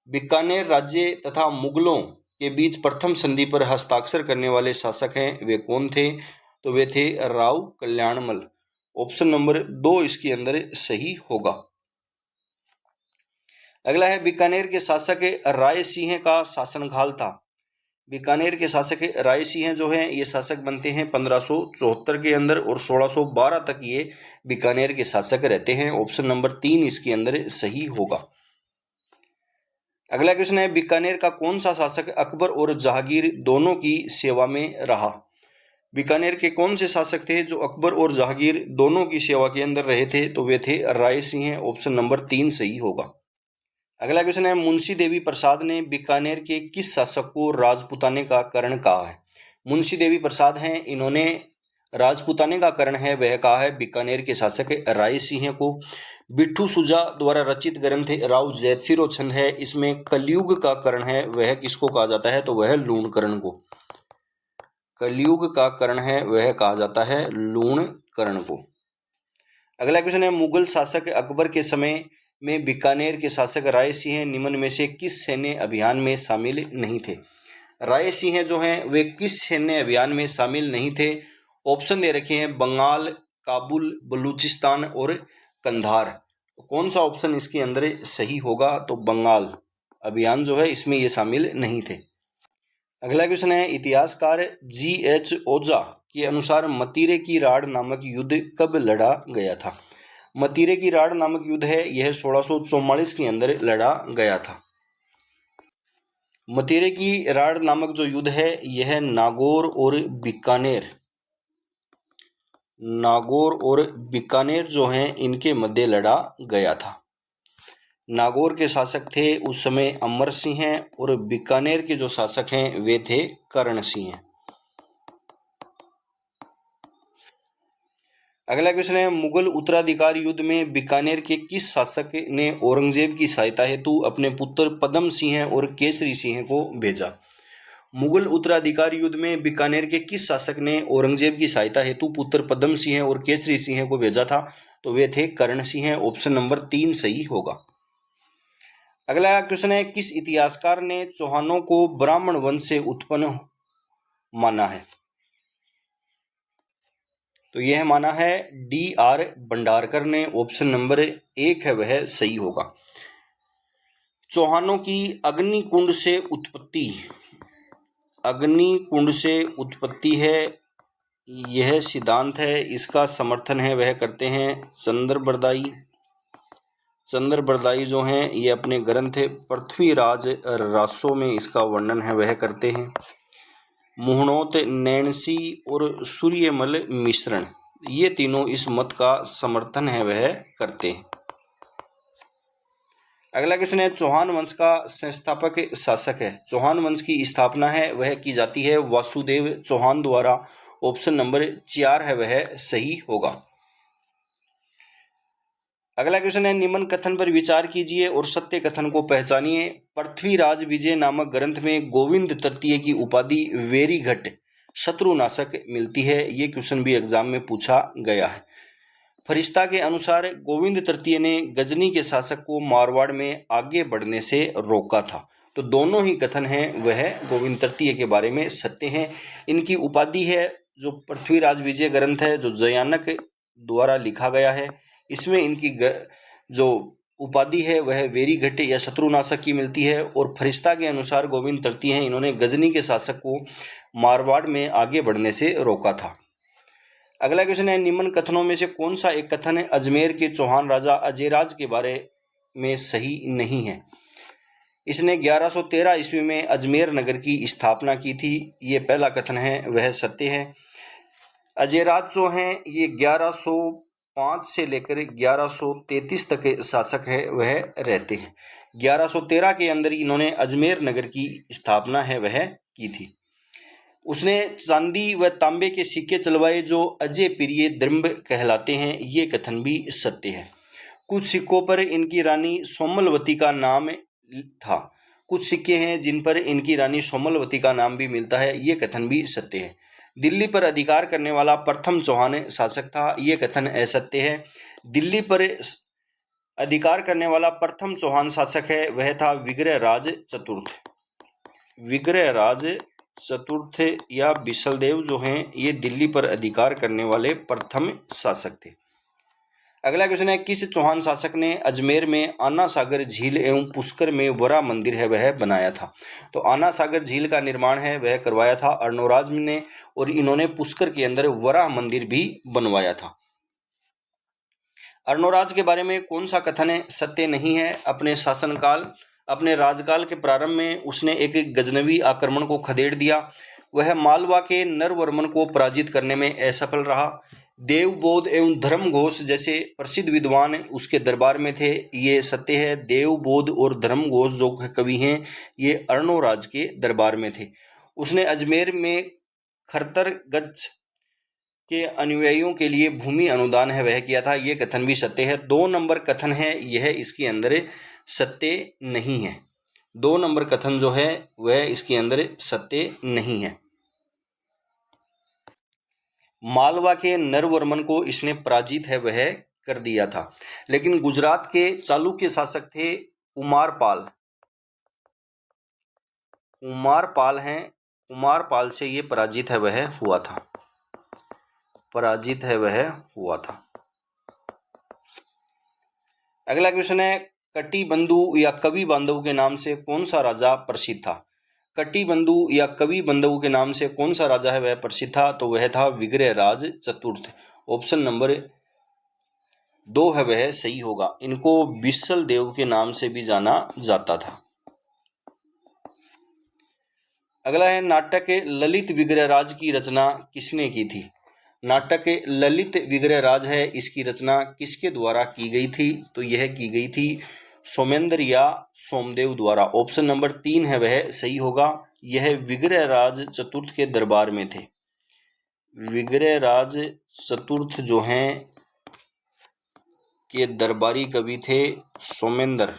Speaker 1: बीकानेर राज्य तथा मुगलों के बीच प्रथम संधि पर हस्ताक्षर करने वाले शासक हैं वे कौन थे? तो वे थे राव कल्याणमल। ऑप्शन नंबर 2 इसके अंदर सही होगा। अगला है बीकानेर के शासक राय सिंह का शासनकाल था। बीकानेर के शासक राय सिंह जो हैं ये शासक बनते हैं 1574 के अंदर और 1612 तक ये बीकानेर के शासक रहते हैं। ऑप्शन नंबर 3 इसके अंदर सही होगा। अगला क्वेश्चन है बीकानेर का कौन सा शासक अकबर और जहांगीर दोनों की सेवा में रहा? बीकानेर के कौन से शासक थे जो अकबर और जहांगीर दोनों की सेवा के अंदर रहे थे? तो वे थे राय सिंह। ऑप्शन नंबर 3 सही होगा। अगला क्वेश्चन है मुंशी देवी प्रसाद ने बीकानेर के किस शासक को राजपुताने का कारण कहा है? मुंशी देवी प्रसाद हैं इन्होंने राजपुताने का कारण है वह कहा है बीकानेर के शासक राय सिंह को। बिट्ठू सूजा द्वारा रचित ग्रंथ राव जैतसिरो छंद है इसमें कलयुग का कारण है वह किसको कहा जाता है? तो वह लूणकरण को। कलयुग का कारण है वह कहा जाता है लूणकरण को। अगला क्वेश्चन है मुगल शासक अकबर के समय में बीकानेर के शासक राय सिंह निम्न में से किस सैन्य अभियान में शामिल नहीं थे? राय सिंह जो हैं वे किस सैन्य अभियान में शामिल नहीं थे? ऑप्शन दे रखे हैं बंगाल, काबुल, बलूचिस्तान और कंधार। तो कौन सा ऑप्शन इसके अंदर सही होगा? तो बंगाल अभियान जो है इसमें ये शामिल नहीं थे। अगला क्वेश्चन है इतिहासकार G.H. ओझा के अनुसार मतीरे की राड़ नामक युद्ध कब लड़ा गया था? मतीरे की राड़ नामक युद्ध है यह 1644 के अंदर लड़ा गया था। मतीरे की राड़ नामक जो युद्ध है यह नागौर और बीकानेर जो हैं इनके मध्य लड़ा गया था। नागौर के शासक थे उस समय अमर सिंह और बीकानेर के जो शासक हैं वे थे करण सिंह। अगला क्वेश्चन है, मुगल उत्तराधिकार युद्ध में बीकानेर के किस शासक ने औरंगजेब की सहायता हेतु अपने पुत्र पद्म सिंह और केसरी सिंह को भेजा? मुगल उत्तराधिकार युद्ध में बीकानेर के किस शासक ने औरंगजेब की सहायता हेतु पुत्र पद्म सिंह और केसरी सिंह को भेजा था? तो वे थे कर्ण सिंह। ऑप्शन नंबर 3 सही होगा। अगला क्वेश्चन है, किस इतिहासकार ने चौहानों को ब्राह्मण वंश से उत्पन्न माना है? तो यह माना है D.R. भंडारकर ने। ऑप्शन नंबर 1 है वह सही होगा। चौहानों की अग्निकुंड से उत्पत्ति है, यह सिद्धांत है, इसका समर्थन है वह करते हैं चंद्रबरदाई जो हैं ये अपने ग्रंथ पृथ्वीराज रासों में इसका वर्णन है वह करते हैं। मुहणोत, नैणसी और सूर्यमल मिश्रण, ये तीनों इस मत का समर्थन है वह करते हैं। अगला क्वेश्चन है, चौहान वंश का संस्थापक शासक है। चौहान वंश की स्थापना है वह की जाती है वासुदेव चौहान द्वारा। ऑप्शन नंबर 4 है वह सही होगा। अगला क्वेश्चन है, निम्न कथन पर विचार कीजिए और सत्य कथन को पहचानिए। पृथ्वीराज विजय नामक ग्रंथ में गोविंद तृतीय की उपाधि वेरीघट शत्रुनाशक मिलती है। ये क्वेश्चन भी एग्जाम में पूछा गया है। फरिश्ता के अनुसार गोविंद तृतीय ने गजनी के शासक को मारवाड़ में आगे बढ़ने से रोका था। तो दोनों ही कथन हैं वह गोविंद तृतीय के बारे में सत्य हैं। इनकी उपाधि है जो पृथ्वीराज विजय ग्रंथ है जो जयानक द्वारा लिखा गया है, इसमें इनकी जो उपाधि है वह वेरीघट या शत्रुनाशक की मिलती है। और फरिश्ता के अनुसार गोविंद तृतीय हैं, इन्होंने गजनी के शासक को मारवाड़ में आगे बढ़ने से रोका था। अगला क्वेश्चन है, निम्न कथनों में से कौन सा एक कथन अजमेर के चौहान राजा अजयराज के बारे में सही नहीं है? इसने 1113 ईस्वी में अजमेर नगर की स्थापना की थी, ये पहला कथन है वह सत्य है। अजयराज जो हैं ये 1105 से लेकर 1133 तक के शासक है वह रहते हैं। 1113 के अंदर इन्होंने अजमेर नगर की स्थापना है वह की थी। उसने चांदी व तांबे के सिक्के चलवाए जो अजय प्रिय द्रंब कहलाते हैं, ये कथन भी सत्य है। कुछ सिक्कों पर इनकी रानी सोमलवती का नाम था। कुछ सिक्के हैं जिन पर इनकी रानी सोमलवती का नाम भी मिलता है, ये कथन भी सत्य है। दिल्ली पर अधिकार करने वाला प्रथम चौहान शासक था, ये कथन असत्य है। दिल्ली पर अधिकार करने वाला प्रथम चौहान शासक है वह था विग्रहराज चतुर्थ या बिसलदेव जो हैं ये दिल्ली पर अधिकार करने वाले प्रथम शासक थे। अगला क्वेश्चन है, किस चौहान शासक ने अजमेर में आना सागर झील एवं पुष्कर में वरा मंदिर है वह बनाया था? तो आना सागर झील का निर्माण है वह करवाया था अर्णोराज ने, और इन्होंने पुष्कर के अंदर वरा मंदिर भी बनवाया था। अर्णोराज के बारे में कौन सा कथन सत्य नहीं है? अपने राजकाल के प्रारंभ में उसने एक गजनवी आक्रमण को खदेड़ दिया। वह मालवा के नरवर्मन को पराजित करने में असफल रहा। देवबोध एवं धर्मघोष जैसे प्रसिद्ध विद्वान उसके दरबार में थे, ये सत्य है। देवबोध और धर्मघोष जो कवि हैं ये अर्णोराज के दरबार में थे। उसने अजमेर में खरतरगच्छ के अनुयायियों के लिए भूमि अनुदान है वह किया था, ये कथन भी सत्य है। 2 नंबर कथन है यह इसके अंदर सत्य नहीं है। 2 नंबर कथन जो है वह इसके अंदर सत्य नहीं है। मालवा के नरवर्मन को इसने पराजित है वह कर दिया था, लेकिन गुजरात के चालुक्य शासक थे कुमारपाल से ये पराजित है वह हुआ था। अगला क्वेश्चन है, कटिबंधु या कवि बांधव के नाम से कौन सा राजा प्रसिद्ध था? कटिबंधु या कवि बांधव के नाम से कौन सा राजा है वह प्रसिद्ध था? तो वह था विग्रहराज चतुर्थ। ऑप्शन नंबर 2 है वह सही होगा। इनको बिसल देव के नाम से भी जाना जाता था। अगला है, नाटक ललित विग्रहराज की रचना किसने की थी? नाटक ललित विग्रहराज है, इसकी रचना किसके द्वारा की गई थी? तो यह की गई थी सोमेंद्र या सोमदेव द्वारा। ऑप्शन नंबर 3 है वह सही होगा। यह विग्रहराज चतुर्थ के दरबार में थे। विग्रहराज चतुर्थ जो हैं के दरबारी कवि थे सोमेंद्र,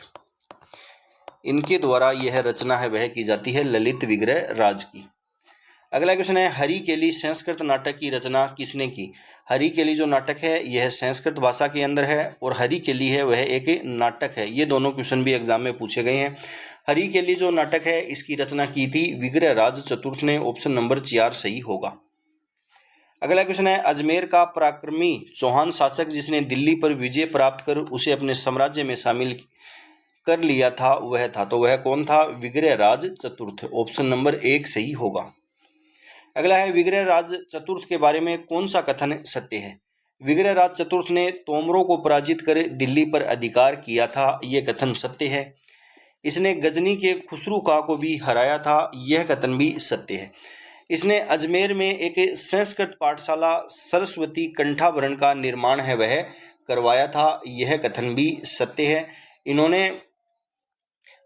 Speaker 1: इनके द्वारा यह रचना है वह की जाती है ललित विग्रह राज की। अगला क्वेश्चन है, हरि केली संस्कृत नाटक की रचना किसने की? हरि केली जो नाटक है यह संस्कृत भाषा के अंदर है और हरि केली है वह एक नाटक है। ये दोनों क्वेश्चन भी एग्जाम में पूछे गए हैं। हरि केली जो नाटक है इसकी रचना की थी विग्रहराज चतुर्थ ने। ऑप्शन नंबर 4 सही होगा। अगला क्वेश्चन है, अजमेर का पराक्रमी चौहान शासक जिसने दिल्ली पर विजय प्राप्त कर उसे अपने साम्राज्य में शामिल कर लिया था वह था, तो वह कौन था? विग्रहराज चतुर्थ। ऑप्शन नंबर 1 सही होगा। अगला है, विग्रहराज चतुर्थ के बारे में कौन सा कथन सत्य है? विग्रहराज चतुर्थ ने तोमरों को पराजित कर दिल्ली पर अधिकार किया था, यह कथन सत्य है। इसने गजनी के खुसरू खां को भी हराया था, यह कथन भी सत्य है। इसने अजमेर में एक संस्कृत पाठशाला सरस्वती कंठाभरण का निर्माण है वह करवाया था, यह कथन भी सत्य है। इन्होंने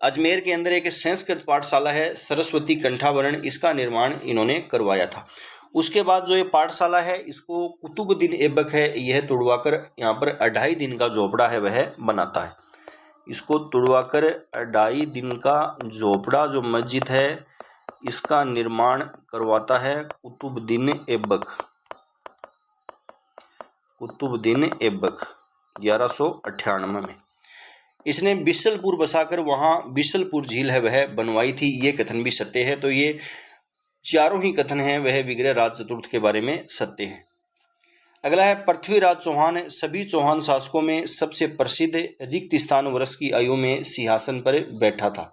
Speaker 1: अजमेर के अंदर एक संस्कृत पाठशाला है सरस्वती कंठाभरण, इसका निर्माण इन्होंने करवाया था। उसके बाद जो ये पाठशाला है इसको कुतुबुद्दीन ऐबक है यह तुड़वाकर यहाँ पर 2.5 दिन का झोपड़ा है वह बनाता है। इसको तुड़वाकर 2.5 दिन का झोपड़ा जो मस्जिद है इसका निर्माण करवाता है कुतुबुद्दीन ऐबक। कुतुबुद्दीन ऐबक 1198 में। इसने बिसलपुर बसाकर वहाँ बिसलपुर झील है वह बनवाई थी, ये कथन भी सत्य है। तो ये चारों ही कथन हैं वह विग्रहराज चतुर्थ के बारे में सत्य है। अगला है, पृथ्वीराज चौहान सभी चौहान शासकों में सबसे प्रसिद्ध रिक्त स्थान वर्ष की आयु में सिंहासन पर बैठा था।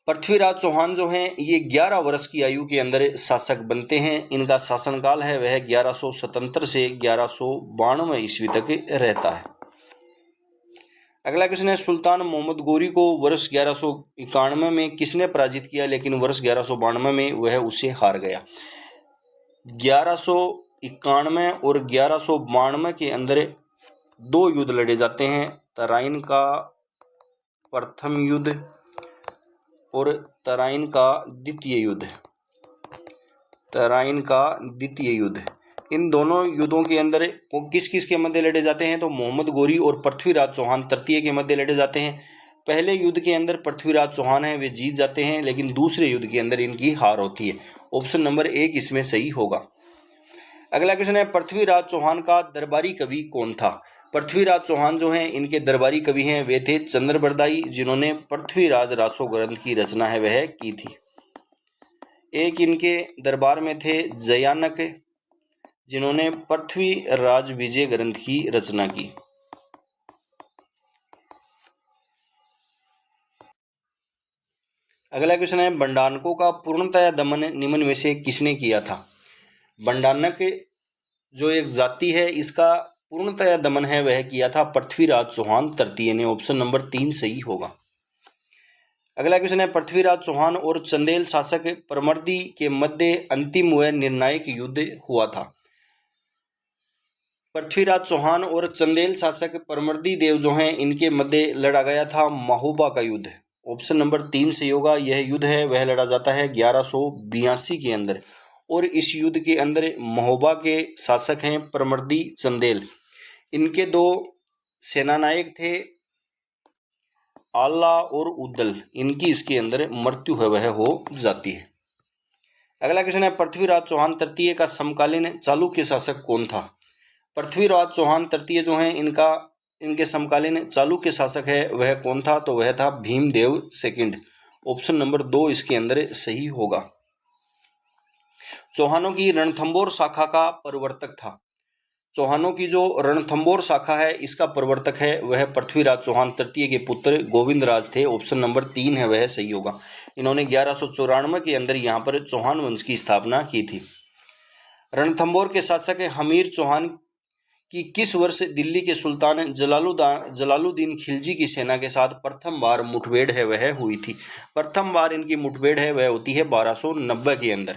Speaker 1: पृथ्वीराज चौहान जो हैं ये 11 वर्ष की आयु के अंदर शासक बनते हैं। इनका शासनकाल है वह 1177 से 1192 ईस्वी तक रहता है। अगला क्वेश्चन है, सुल्तान मोहम्मद गोरी को वर्ष 1191 में किसने पराजित किया, लेकिन वर्ष 1192 में वह उससे हार गया। 1191 और 1192 के अंदर 2 युद्ध लड़े जाते हैं, तराइन का प्रथम युद्ध और तराइन का द्वितीय युद्ध। तराइन का द्वितीय युद्ध, इन दोनों युद्धों के अंदर किस किस के मध्य लड़े जाते हैं? तो मोहम्मद गोरी और पृथ्वीराज चौहान तृतीय के मध्य लड़े जाते हैं। पहले युद्ध के अंदर पृथ्वीराज चौहान हैं वे जीत जाते हैं, लेकिन दूसरे युद्ध के अंदर इनकी हार होती है। ऑप्शन नंबर 1 इसमें सही होगा। अगला क्वेश्चन है, पृथ्वीराज चौहान का दरबारी कवि कौन था? पृथ्वीराज चौहान जो हैं इनके दरबारी कवि हैं वे थे चंद्रबरदाई, जिन्होंने पृथ्वीराज रासो ग्रंथ की रचना है वह की थी। एक इनके दरबार में थे जयानक, जिन्होंने पृथ्वीराज विजय ग्रंथ की रचना की। अगला क्वेश्चन है, बंडानकों का पूर्णतया दमन निम्न में से किसने किया था? बंडानक जो एक जाति है इसका पूर्णतया दमन है वह किया था पृथ्वीराज चौहान तृतीय ने। ऑप्शन नंबर 3 सही होगा। अगला क्वेश्चन है, पृथ्वीराज चौहान और चंदेल शासक परमर्दी के मध्य अंतिम व निर्णायक युद्ध हुआ था। पृथ्वीराज चौहान और चंदेल शासक परमर्दी देव जो हैं इनके मध्य लड़ा गया था महोबा का युद्ध। ऑप्शन नंबर 3 सही होगा। यह युद्ध है वह लड़ा जाता है 1182 के अंदर, और इस युद्ध के अंदर महोबा के शासक हैं परमर्दी चंदेल। इनके 2 सेनानायक थे आल्ला और उद्दल, इनकी इसके अंदर मृत्यु है वह हो जाती है। अगला क्वेश्चन है, पृथ्वीराज चौहान तृतीय का समकालीन चालुक्य शासक कौन था? पृथ्वीराज चौहान तृतीय जो हैं इनके समकालीन चालुक्य शासक है वह कौन था? तो वह था भीमदेव सेकंड। ऑप्शन नंबर 2 इसके अंदर सही होगा। चौहानों की रणथंबोर शाखा का प्रवर्तक था। चौहानों की जो रणथंबोर शाखा है इसका प्रवर्तक है वह पृथ्वीराज चौहान तृतीय के पुत्र गोविंदराज थे। ऑप्शन नंबर 3 है वह सही होगा। इन्होंने 1194 के अंदर यहाँ पर चौहान वंश की स्थापना की थी। रणथंबोर के शासक हमीर चौहान की किस वर्ष दिल्ली के सुल्तान जलालुद्दीन खिलजी की सेना के साथ प्रथम बार मुठभेड़ है वह हुई थी? प्रथम बार इनकी मुठभेड़ है वह होती है 1290 के अंदर।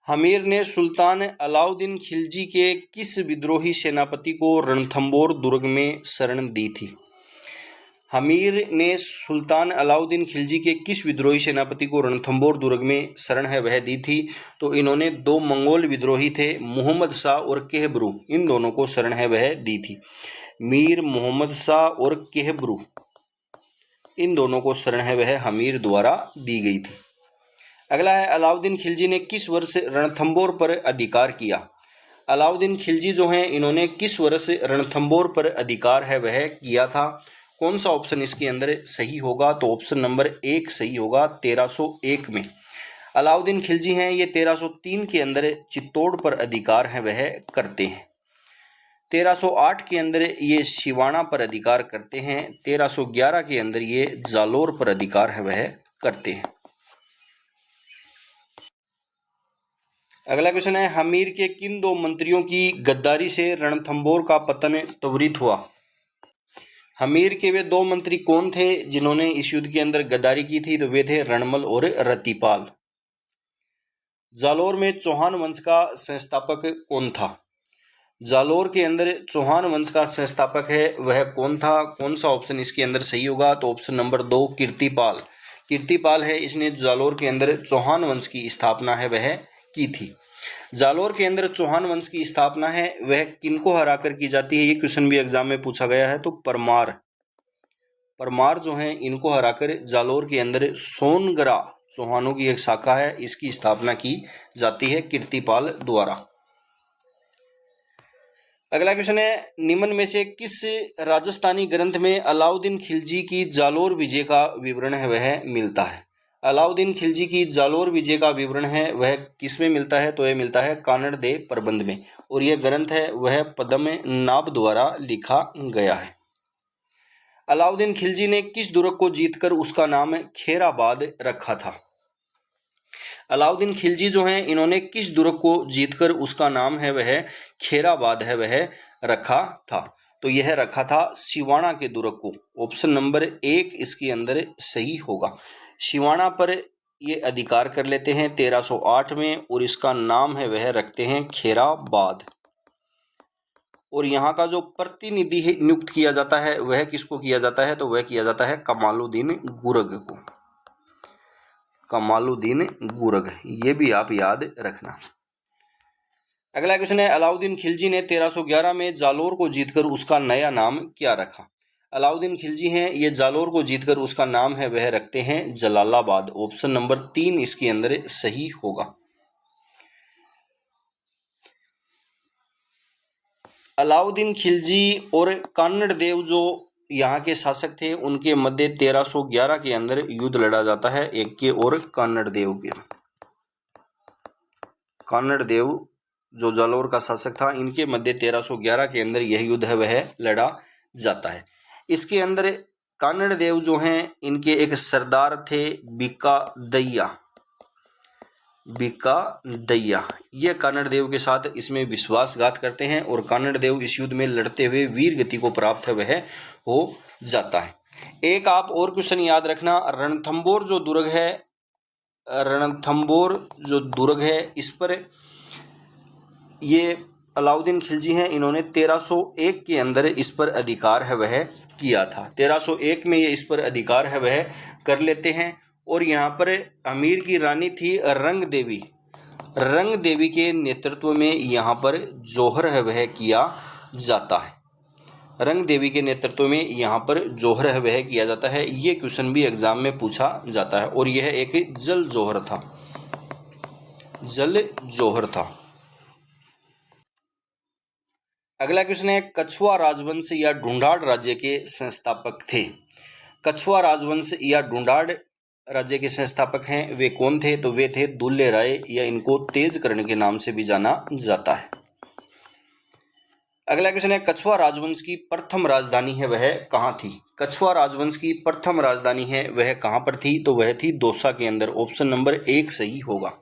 Speaker 1: हमीर ने सुल्तान अलाउद्दीन खिलजी के किस विद्रोही सेनापति को रणथंबोर दुर्ग में शरण दी थी? हमीर ने सुल्तान अलाउद्दीन खिलजी के किस विद्रोही सेनापति को रणथंभौर दुर्ग में शरण है वह दी थी? तो इन्होंने दो मंगोल विद्रोही थे, मुहम्मद शाह और केहबरू, इन दोनों को शरण है वह दी थी। मीर मुहम्मद शाह और केहबरू, इन दोनों को शरण है वह हमीर द्वारा दी गई थी। अगला है, अलाउद्दीन खिलजी ने किस वर्ष रणथंभौर पर अधिकार किया? अलाउद्दीन खिलजी जो हैं इन्होंने किस वर्ष रणथंभौर पर अधिकार है वह किया था? कौन सा ऑप्शन इसके अंदर सही होगा? तो ऑप्शन नंबर 1 सही होगा, 1301 में। अलाउद्दीन खिलजी हैं ये 1303 के अंदर चित्तौड़ पर अधिकार है वह करते हैं। 1308 के अंदर ये सिवाना पर अधिकार करते हैं। 1311 के अंदर ये जालोर पर अधिकार है वह करते हैं। अगला क्वेश्चन है, हमीर के किन दो मंत्रियों की गद्दारी से रणथंभौर का पतन त्वरित हुआ? हमीर के वे दो मंत्री कौन थे जिन्होंने इस युद्ध के अंदर गद्दारी की थी? तो वे थे रणमल और रतिपाल। जालोर में चौहान वंश का संस्थापक कौन था? जालोर के अंदर चौहान वंश का संस्थापक है वह कौन था? कौन सा ऑप्शन इसके अंदर सही होगा? तो ऑप्शन नंबर 2 कीर्तिपाल। कीर्तिपाल है, इसने जालोर के अंदर चौहान वंश की स्थापना है वह की थी। जालोर के अंदर चौहान वंश की स्थापना है वह किनको हराकर की जाती है? ये क्वेश्चन भी एग्जाम में पूछा गया है। तो परमार जो हैं इनको हराकर जालोर के अंदर सोनगरा चौहानों की एक शाखा है, इसकी स्थापना की जाती है कीर्तिपाल द्वारा। अगला क्वेश्चन है, निम्न में से किस राजस्थानी ग्रंथ में अलाउद्दीन खिलजी की जालोर विजय का विवरण है वह मिलता है? अलाउद्दीन खिलजी की जालोर विजय का विवरण है वह किस में मिलता है? तो यह मिलता है कानड़ देव प्रबंध में, और यह ग्रंथ है वह पद्मनाभ द्वारा लिखा गया है। अलाउद्दीन खिलजी ने किस दुर्ग को जीतकर उसका नाम खेराबाद रखा था? अलाउद्दीन खिलजी जो हैं इन्होंने किस दुर्ग को जीतकर उसका नाम है वह खेराबाद है वह रखा था? तो यह रखा था सिवाना के दुर्ग को। ऑप्शन नंबर 1 इसके अंदर सही होगा। सिवाना पर ये अधिकार कर लेते हैं 1308 में, और इसका नाम है वह रखते हैं खेराबाद। और यहाँ का जो प्रतिनिधि नियुक्त किया जाता है वह किसको किया जाता है? तो वह किया जाता है कमालुद्दीन गुरग को। कमालुद्दीन गुरग, ये भी आप याद रखना। अगला क्वेश्चन है, अलाउद्दीन खिलजी ने 1311 में जालोर को जीतकर उसका नया नाम क्या रखा? अलाउद्दीन खिलजी हैं ये जालोर को जीतकर उसका नाम है वह रखते हैं जलालाबाद। ऑप्शन नंबर 3 इसके अंदर सही होगा। अलाउद्दीन खिलजी और कानड़ देव जो यहाँ के शासक थे उनके मध्य 1311 के अंदर युद्ध लड़ा जाता है, एक के और कानड़ देव के। कानड़ देव जो जालोर का शासक था इनके मध्य 1311 के अंदर यह युद्ध है वह लड़ा जाता है। इसके अंदर कानड़ देव जो हैं इनके एक सरदार थे बीका दैया। ये कानड़ देव के साथ इसमें विश्वासघात करते हैं और कानड़ देव इस युद्ध में लड़ते हुए वीर गति को प्राप्त है वह हो जाता है। एक आप और क्वेश्चन याद रखना, रणथंभौर जो दुर्ग है इस पर ये अलाउद्दीन खिलजी हैं इन्होंने 1301 के अंदर इस पर अधिकार है वह किया था। 1301 में ये इस पर अधिकार है वह कर लेते हैं। और यहाँ पर अमीर की रानी थी रंग देवी के नेतृत्व में यहाँ पर जोहर है वह किया जाता है। रंग देवी के नेतृत्व में यहाँ पर जोहर है वह किया जाता है। ये क्वेश्चन भी एग्जाम में पूछा जाता है और यह एक जल जोहर था। अगला क्वेश्चन है, कछुआ राजवंश या ढूंढाड़ राज्य के संस्थापक थे? कछुआ राजवंश या ढूंढाड़ राज्य के संस्थापक हैं वे कौन थे? तो वे थे दुल्ले राय, या इनको तेज कर्ण के नाम से भी जाना जाता है। अगला क्वेश्चन है, कछुआ राजवंश की प्रथम राजधानी है वह कहाँ थी? कछुआ राजवंश की प्रथम राजधानी है वह कहाँ पर थी? तो वह थी दौसा के अंदर। ऑप्शन नंबर 1 सही होगा।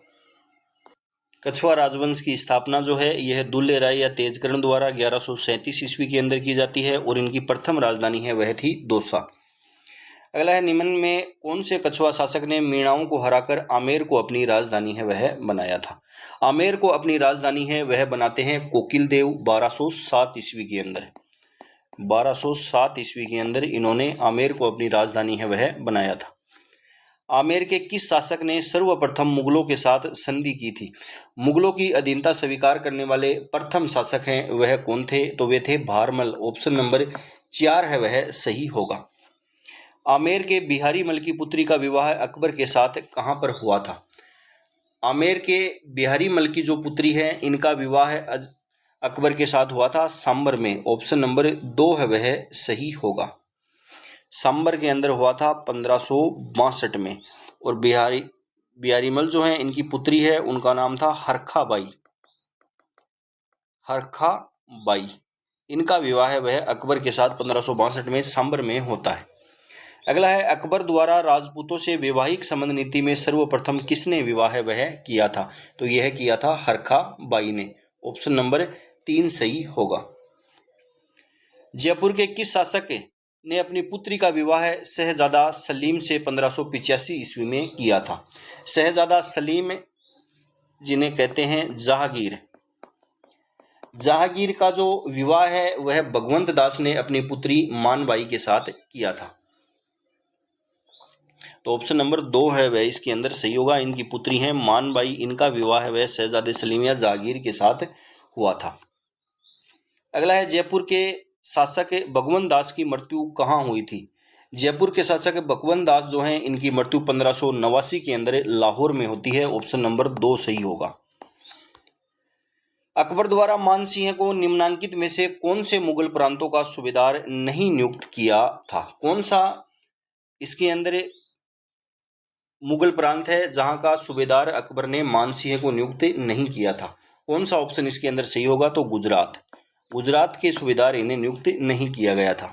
Speaker 1: कछुआ राजवंश की स्थापना जो है यह दुल्ले राय या तेजकर्ण द्वारा 1137 ईस्वी के अंदर की जाती है और इनकी प्रथम राजधानी है वह थी दौसा। अगला है, निम्न में कौन से कछुआ शासक ने मीणाओं को हराकर आमेर को अपनी राजधानी है वह बनाया था? आमेर को अपनी राजधानी है वह बनाते हैं कोकिल देव 1207 ईस्वी के अंदर। 1207 ईस्वी के अंदर इन्होंने आमेर को अपनी राजधानी है वह बनाया था। आमेर के किस शासक ने सर्वप्रथम मुगलों के साथ संधि की थी? मुगलों की अधीनता स्वीकार करने वाले प्रथम शासक हैं वह कौन थे? तो वे थे भारमल। ऑप्शन नंबर 4 है वह सही होगा। आमेर के बिहारी मल की पुत्री का विवाह अकबर के साथ कहाँ पर हुआ था? आमेर के बिहारी मल की जो पुत्री है इनका विवाह अकबर के साथ हुआ था सांबर में। ऑप्शन नंबर 2 है वह सही होगा। सांबर के अंदर हुआ था 1562 में। और बिहारी मल जो है इनकी पुत्री है उनका नाम था हरखा बाई। इनका विवाह है वह अकबर के साथ 1562 में सांबर में होता है। अगला है अकबर द्वारा राजपूतों से वैवाहिक संबंध नीति में सर्वप्रथम किसने विवाह वह किया था? तो यह किया था हरखा बाई ने। ऑप्शन नंबर 3 सही होगा। जयपुर के किस शासक ने अपनी पुत्री का विवाह शहजादा सलीम से 1585 ईस्वी में किया था? शहजादा सलीम जिन्हें कहते हैं जहांगीर का जो विवाह है वह भगवंत दास ने अपनी पुत्री मानबाई के साथ किया था। तो ऑप्शन नंबर 2 है वह इसके अंदर सही होगा। इनकी पुत्री हैं मानबाई। इनका विवाह है वह शहजादे सलीम या जहांगीर के साथ हुआ था। अगला है जयपुर के शासक भगवंत दास की मृत्यु कहाँ हुई थी? जयपुर के शासक भगवंत दास जो हैं इनकी मृत्यु 1589 के अंदर लाहौर में होती है। ऑप्शन नंबर 2 सही होगा। अकबर द्वारा मानसिंह को निम्नांकित में से कौन से मुगल प्रांतों का सूबेदार नहीं नियुक्त किया था? कौन सा इसके अंदर मुगल प्रांत है जहां का सूबेदार अकबर ने मानसिंह को नियुक्त नहीं किया था? कौन सा ऑप्शन इसके अंदर सही होगा? तो गुजरात के सूबेदार इन्हें नियुक्त नहीं किया गया था।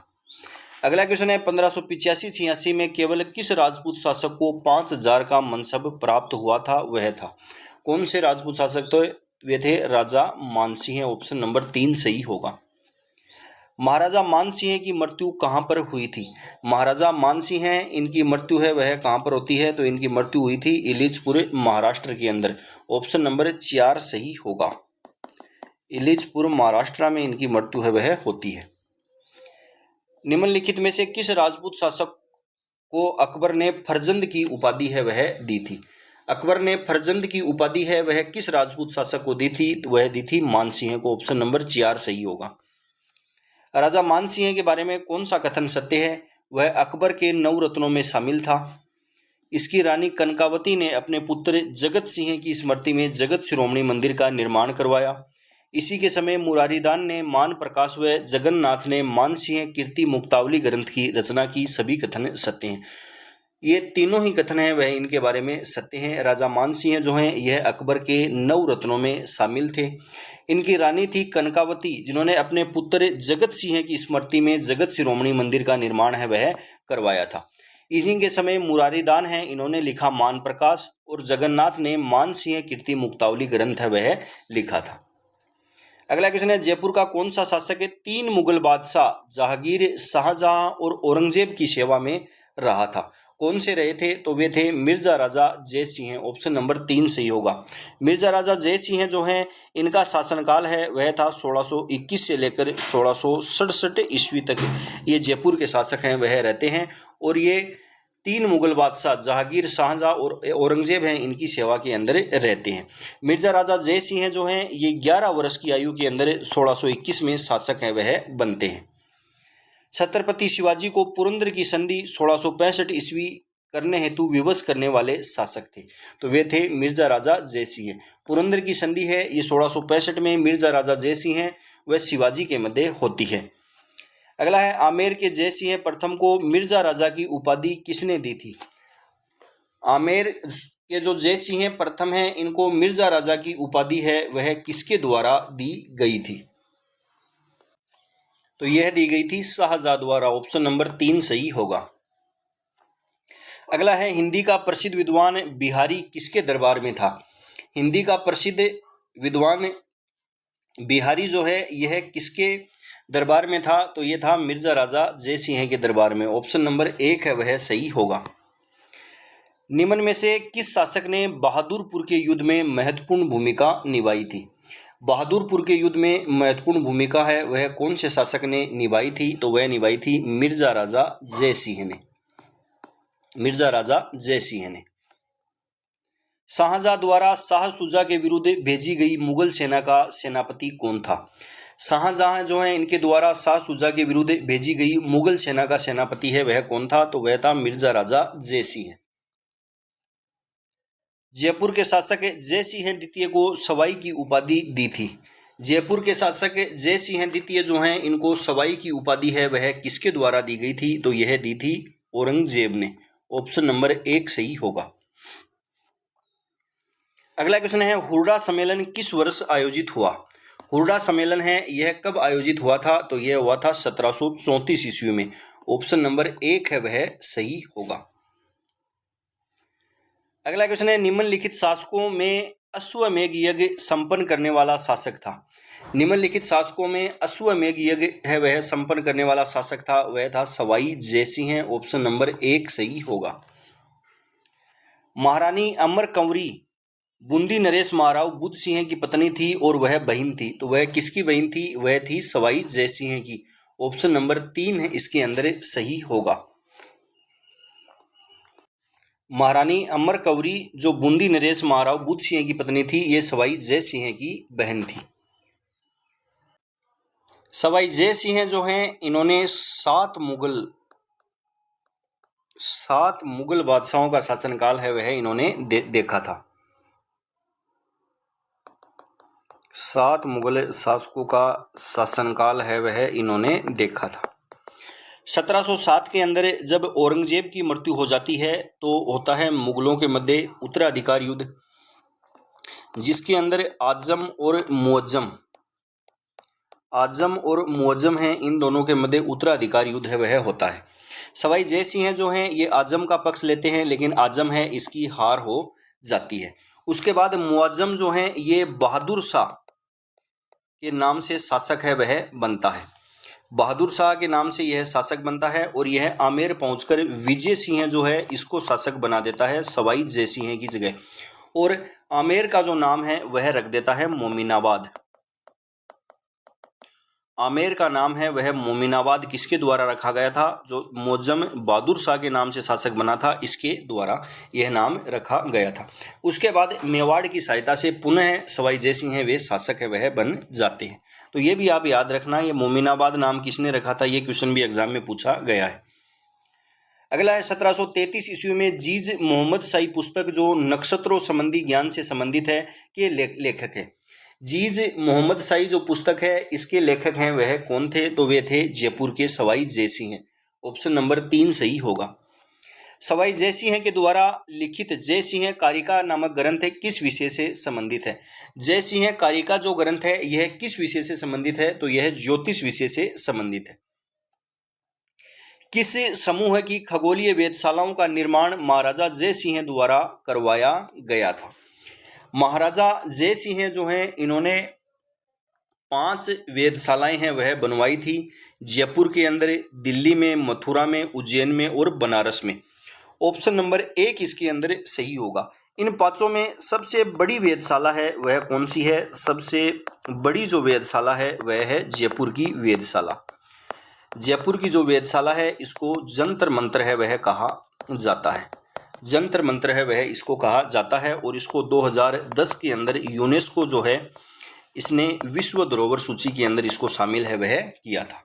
Speaker 1: अगला क्वेश्चन है 1585-86 में केवल किस राजपूत शासक को 5000 का मनसब प्राप्त हुआ था? वह था कौन से राजपूत शासक? तो वे थे राजा मानसिंह। ऑप्शन नंबर 3 सही होगा। महाराजा मानसिंह की मृत्यु कहाँ पर हुई थी? महाराजा मानसिंह इनकी मृत्यु है वह कहाँ पर होती है? तो इनकी मृत्यु हुई थी इलिचपुर महाराष्ट्र के अंदर। ऑप्शन नंबर 4 सही होगा। इलिचपुर महाराष्ट्र में इनकी मृत्यु है वह होती है। निम्नलिखित में से किस राजपूत शासक को अकबर ने फरजंद की उपाधि है वह दी थी? अकबर ने फरजंद की उपाधि है वह किस राजपूत शासक को दी थी? तो वह दी थी मानसिंह को। ऑप्शन नंबर 4 सही होगा। राजा मानसिंह के बारे में कौन सा कथन सत्य है? वह अकबर के 9 रत्नों में शामिल था। इसकी रानी कनकावती ने अपने पुत्र जगत सिंह की स्मृति में जगत शिरोमणि मंदिर का निर्माण करवाया। इसी के समय मुरारीदान ने मान प्रकाश व जगन्नाथ ने मानसिंह कीर्ति मुक्तावली ग्रंथ की रचना की। सभी कथन सत्य हैं। ये तीनों ही कथन हैं वह इनके बारे में सत्य हैं। राजा मानसिंह जो हैं यह अकबर के 9 रत्नों में शामिल थे। इनकी रानी थी कनकावती जिन्होंने अपने पुत्र जगत सिंह की स्मृति में जगत शिरोमणि मंदिर का निर्माण है वह करवाया था। इसी के समय मुरारीदान हैं इन्होंने लिखा मान प्रकाश और जगन्नाथ ने मानसिंह कीर्ति मुक्तावली ग्रंथ है वह लिखा था। अगला क्वेश्चन है जयपुर का कौन सा शासक 3 मुगल बादशाह जहांगीर, शाहजहां और औरंगजेब की सेवा में रहा था? कौन से रहे थे? तो वे थे मिर्जा राजा जय सिंह। ऑप्शन नंबर 3 सही होगा। मिर्जा राजा जय सिंह जो हैं इनका शासनकाल है वह था 1621 से लेकर 1667 ईस्वी तक ये जयपुर के शासक हैं वह रहते हैं। और ये 3 मुगल बादशाह जहांगीर, शाहजहां और औरंगजेब हैं इनकी सेवा के अंदर रहते हैं। मिर्जा राजा जय सिंह जो हैं ये 11 वर्ष की आयु के अंदर 1621 में शासक हैं वह बनते हैं। छत्रपति शिवाजी को पुरंदर की संधि 1665 ईस्वी करने हेतु विवश करने वाले शासक थे? तो वे थे मिर्जा राजा जय सिंह। पुरंदर की संधि है ये 1665 में मिर्जा राजा जय सिंह व शिवाजी के मध्य होती है। अगला है आमेर के जय सिंह प्रथम को मिर्जा राजा की उपाधि किसने दी थी? आमेर के जो जय सिंह प्रथम हैं इनको मिर्जा राजा की उपाधि है वह किसके द्वारा दी गई थी? तो यह दी गई थी शाहजहां द्वारा। ऑप्शन नंबर 3 सही होगा। अगला है हिंदी का प्रसिद्ध विद्वान बिहारी किसके दरबार में था? हिंदी का प्रसिद्ध विद्वान बिहारी जो है यह किसके दरबार में था? तो यह था मिर्जा राजा जय सिंह के दरबार में। ऑप्शन नंबर 1 है वह सही होगा। निम्न में से किस शासक ने बहादुरपुर के युद्ध में महत्वपूर्ण भूमिका निभाई थी? बहादुरपुर के युद्ध में महत्वपूर्ण भूमिका है वह कौन से शासक ने निभाई थी? तो वह निभाई थी मिर्जा राजा जयसिंह ने। मिर्जा राजा जयसिंह ने। शाहजहां द्वारा शाह शुजा के विरुद्ध भेजी गई मुगल सेना का सेनापति कौन था? शाहजहां जो है इनके द्वारा शाह शुजा के विरुद्ध भेजी गई मुगल सेना का सेनापति है वह कौन था? तो वह था मिर्जा राजा जयसिंह। जयपुर के शासक जयसिंह द्वितीय को सवाई की उपाधि दी थी। जयपुर के शासक जयसिंह द्वितीय जो हैं इनको सवाई की उपाधि है वह किसके द्वारा दी गई थी? तो यह दी थी औरंगजेब ने। ऑप्शन नंबर 1 सही होगा। अगला क्वेश्चन है हुरडा सम्मेलन किस वर्ष आयोजित हुआ? हुरडा सम्मेलन है यह कब आयोजित हुआ था? तो यह हुआ था 1734 ईस्वी में। ऑप्शन नंबर 1 है वह सही होगा। अगला क्वेश्चन है निम्नलिखित शासकों में अश्वमेध यज्ञ संपन्न करने वाला शासक था। निम्नलिखित शासकों में अश्वमेध यज्ञ है वह संपन्न करने वाला शासक था वह था सवाई जयसिंह। ऑप्शन नंबर 1 सही होगा। महारानी अमर कंवरी बूंदी नरेश महाराव बुद्ध सिंह की पत्नी थी और वह बहन थी। तो वह किसकी बहन थी? वह थी सवाई जयसिंह की। ऑप्शन नंबर 3 है इसके अंदर सही होगा। महारानी अमर कंवरी जो बूंदी नरेश महाराव बुद्ध सिंह की पत्नी थी ये सवाई जयसिंह की बहन थी। सवाई जयसिंह जो हैं इन्होंने 7 मुगल बादशाहों का शासनकाल है वह इन्होंने देखा था। 7 मुगल शासकों का शासनकाल है वह इन्होंने देखा था। 1707 के अंदर जब औरंगजेब की मृत्यु हो जाती है तो होता है मुगलों के मध्य उत्तराधिकार युद्ध, जिसके अंदर आजम और मुअज्जम हैं इन दोनों के मध्य उत्तराधिकार युद्ध है वह होता है। सवाई जयसिंह जो हैं ये आजम का पक्ष लेते हैं लेकिन आजम है इसकी हार हो जाती है। उसके बाद मुअज्जम जो हैं ये बहादुर शाह के नाम से शासक है वह बनता है। बहादुर शाह के नाम से यह शासक बनता है और यह आमेर पहुंचकर विजय सिंह जो है इसको शासक बना देता है सवाई जयसिंह की जगह, और आमेर का जो नाम है वह रख देता है मोमिनाबाद। आमेर का नाम है वह मोमिनाबाद किसके द्वारा रखा गया था? जो मुअज्जम बहादुर शाह के नाम से शासक बना था इसके द्वारा यह नाम रखा गया था। उसके बाद मेवाड़ की सहायता से पुनः सवाई जयसिंह वे शासक है वह बन जाते हैं। तो ये भी आप याद रखना, ये मोमिनाबाद नाम किसने रखा था, ये क्वेश्चन भी एग्जाम में पूछा गया है। अगला है 1733 ईस्वी में जीज मोहम्मद शाही पुस्तक जो नक्षत्रों संबंधी ज्ञान से संबंधित है के लेखक है। जीज मोहम्मद शाही जो पुस्तक है इसके लेखक हैं वह कौन थे? तो वे थे जयपुर के सवाई जयसिंह। ऑप्शन नंबर 3 सही होगा। सवाई जयसिंह के द्वारा लिखित जयसिंह कारिका नामक ग्रंथ किस विषय से संबंधित है? जयसिंह कारिका जो ग्रंथ है यह किस विषय से संबंधित है? तो यह ज्योतिष विषय से संबंधित है। किस समूह की खगोलीय वेधशालाओं का निर्माण महाराजा जयसिंह द्वारा करवाया गया था? महाराजा जयसिंह जो हैं इन्होंने 5 वेधशालाएं हैं वह बनवाई थी जयपुर के अंदर, दिल्ली में, मथुरा में, उज्जैन में और बनारस में। ऑप्शन नंबर 1 इसके अंदर सही होगा। इन 5 में सबसे बड़ी वेधशाला है वह कौन सी है? सबसे बड़ी जो वेधशाला है वह है जयपुर की वेधशाला। जयपुर की जो वेधशाला है इसको जंतर मंत्र है वह कहा जाता है। जंतर मंत्र है वह इसको कहा जाता है और इसको 2010 के अंदर यूनेस्को जो है इसने विश्व धरोहर सूची के अंदर इसको शामिल है वह किया था।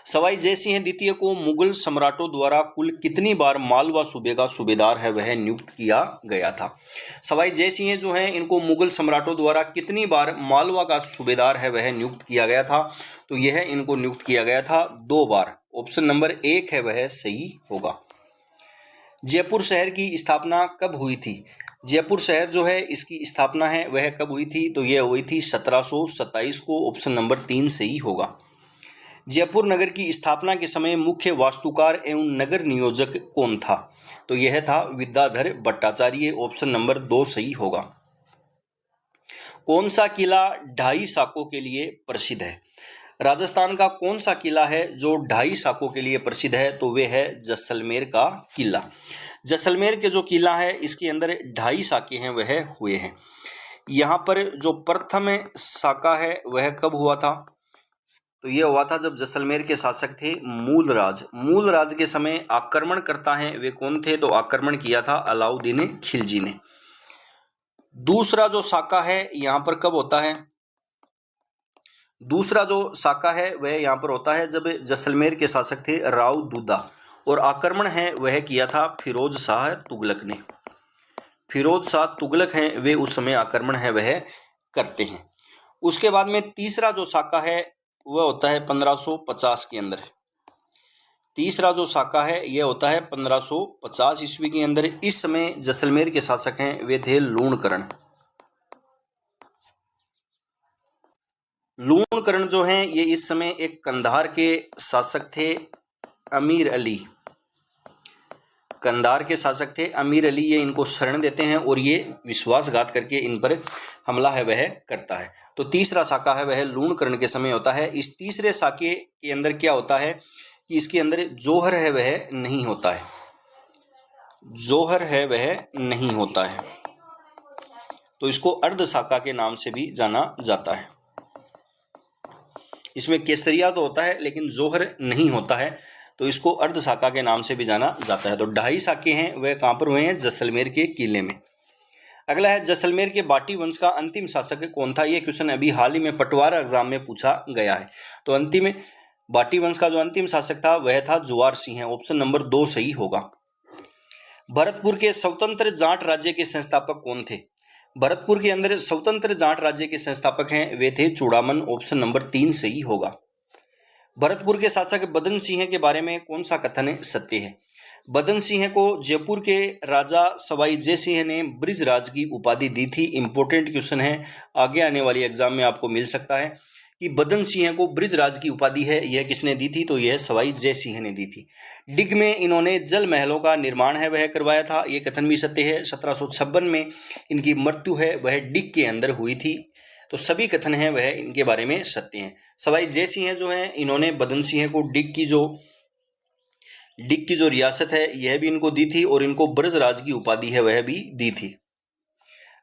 Speaker 1: सवाई जयसिंह द्वितीय को मुगल सम्राटों द्वारा कुल कितनी बार मालवा सूबे का सूबेदार है वह नियुक्त किया गया था? सवाई जयसिंह जो हैं इनको मुगल सम्राटों द्वारा कितनी बार मालवा का सूबेदार है वह नियुक्त किया गया था? तो यह इनको नियुक्त किया गया था 2 बार। ऑप्शन नंबर 1 है वह सही होगा। जयपुर शहर की स्थापना कब हुई थी? जयपुर शहर जो है इसकी स्थापना है वह कब हुई थी? तो यह हुई थी 1727 को। ऑप्शन नंबर 3 सही होगा। जयपुर नगर की स्थापना के समय मुख्य वास्तुकार एवं नगर नियोजक कौन था? तो यह था विद्याधर भट्टाचार्य। ऑप्शन नंबर 2 सही होगा। कौन सा किला 2.5 साकों के लिए प्रसिद्ध है? राजस्थान का कौन सा किला है जो 2.5 साकों के लिए प्रसिद्ध है? तो वे है जैसलमेर का किला। जैसलमेर के जो किला है इसके अंदर 2.5 साके हैं वह हुए हैं। यहाँ पर जो प्रथम साका है वह कब हुआ था? तो ये हुआ था जब जैसलमेर के शासक थे मूलराज। मूलराज के समय आक्रमण करता है वे कौन थे? तो आक्रमण किया था अलाउद्दीन खिलजी ने। दूसरा जो साका है यहाँ पर कब होता है? दूसरा जो साका है वह यहाँ पर होता है जब जैसलमेर के शासक थे राव दूदा, और आक्रमण है वह किया था फिरोज शाह तुगलक ने। फिरोज शाह तुगलक हैं वे उस समय आक्रमण है वह करते हैं। उसके बाद में तीसरा जो साका है वह होता है 1550 के अंदर। तीसरा जो साका है यह होता है 1550 ईस्वी के अंदर। इस समय जैसलमेर के शासक हैं वे थे लूणकरण। लूणकरण जो हैं ये इस समय एक कंधार के शासक थे अमीर अली। कंधार के शासक थे अमीर अली, ये इनको शरण देते हैं और ये विश्वासघात करके इन पर हमला है वह करता है। तो तीसरा साका है वह लूणकरण के समय होता है। इस तीसरे साके के अंदर क्या होता है कि इसके अंदर जौहर है वह नहीं होता है। जौहर है वह नहीं होता है, तो इसको अर्ध साका के नाम से भी जाना जाता है। इसमें केसरिया तो होता है लेकिन जौहर नहीं होता है, तो इसको अर्ध साका के नाम से भी जाना जाता है। तो 2.5 साके हैं वह कहाँ पर हुए हैं? जैसलमेर के किले में। अगला है जैसलमेर के बाटी वंश का अंतिम शासक कौन था? ये क्वेश्चन अभी हाल ही में पटवार एग्जाम में पूछा गया है। तो अंतिम बाटी वंश का जो अंतिम शासक था वह था जुवार सिंह है। ऑप्शन नंबर 2 सही होगा। भरतपुर के स्वतंत्र जाट राज्य के संस्थापक कौन थे? भरतपुर के अंदर स्वतंत्र जाट राज्य के संस्थापक हैं वे थे चूड़ामन। ऑप्शन नंबर 3 सही होगा। भरतपुर के शासक बदन सिंह के बारे में कौन सा कथन सत्य है? बदन सिंह को जयपुर के राजा सवाई जय सिंह ने ब्रिजराज की उपाधि दी थी। इंपॉर्टेंट क्वेश्चन है, आगे आने वाली एग्जाम में आपको मिल सकता है कि बदन सिंह को ब्रिजराज की उपाधि है यह किसने दी थी? तो यह सवाई जय सिंह ने दी थी। डिग में इन्होंने जल महलों का निर्माण है वह करवाया था, ये कथन भी सत्य है। 1756 में इनकी मृत्यु है वह डिग के अंदर हुई थी। तो सभी कथन हैं वह इनके बारे में सत्य हैं। सवाई जय सिंह जो हैं इन्होंने बदन सिंह को डिग की जो रियासत है यह भी इनको दी थी और इनको ब्रजराज की उपाधि है वह भी दी थी।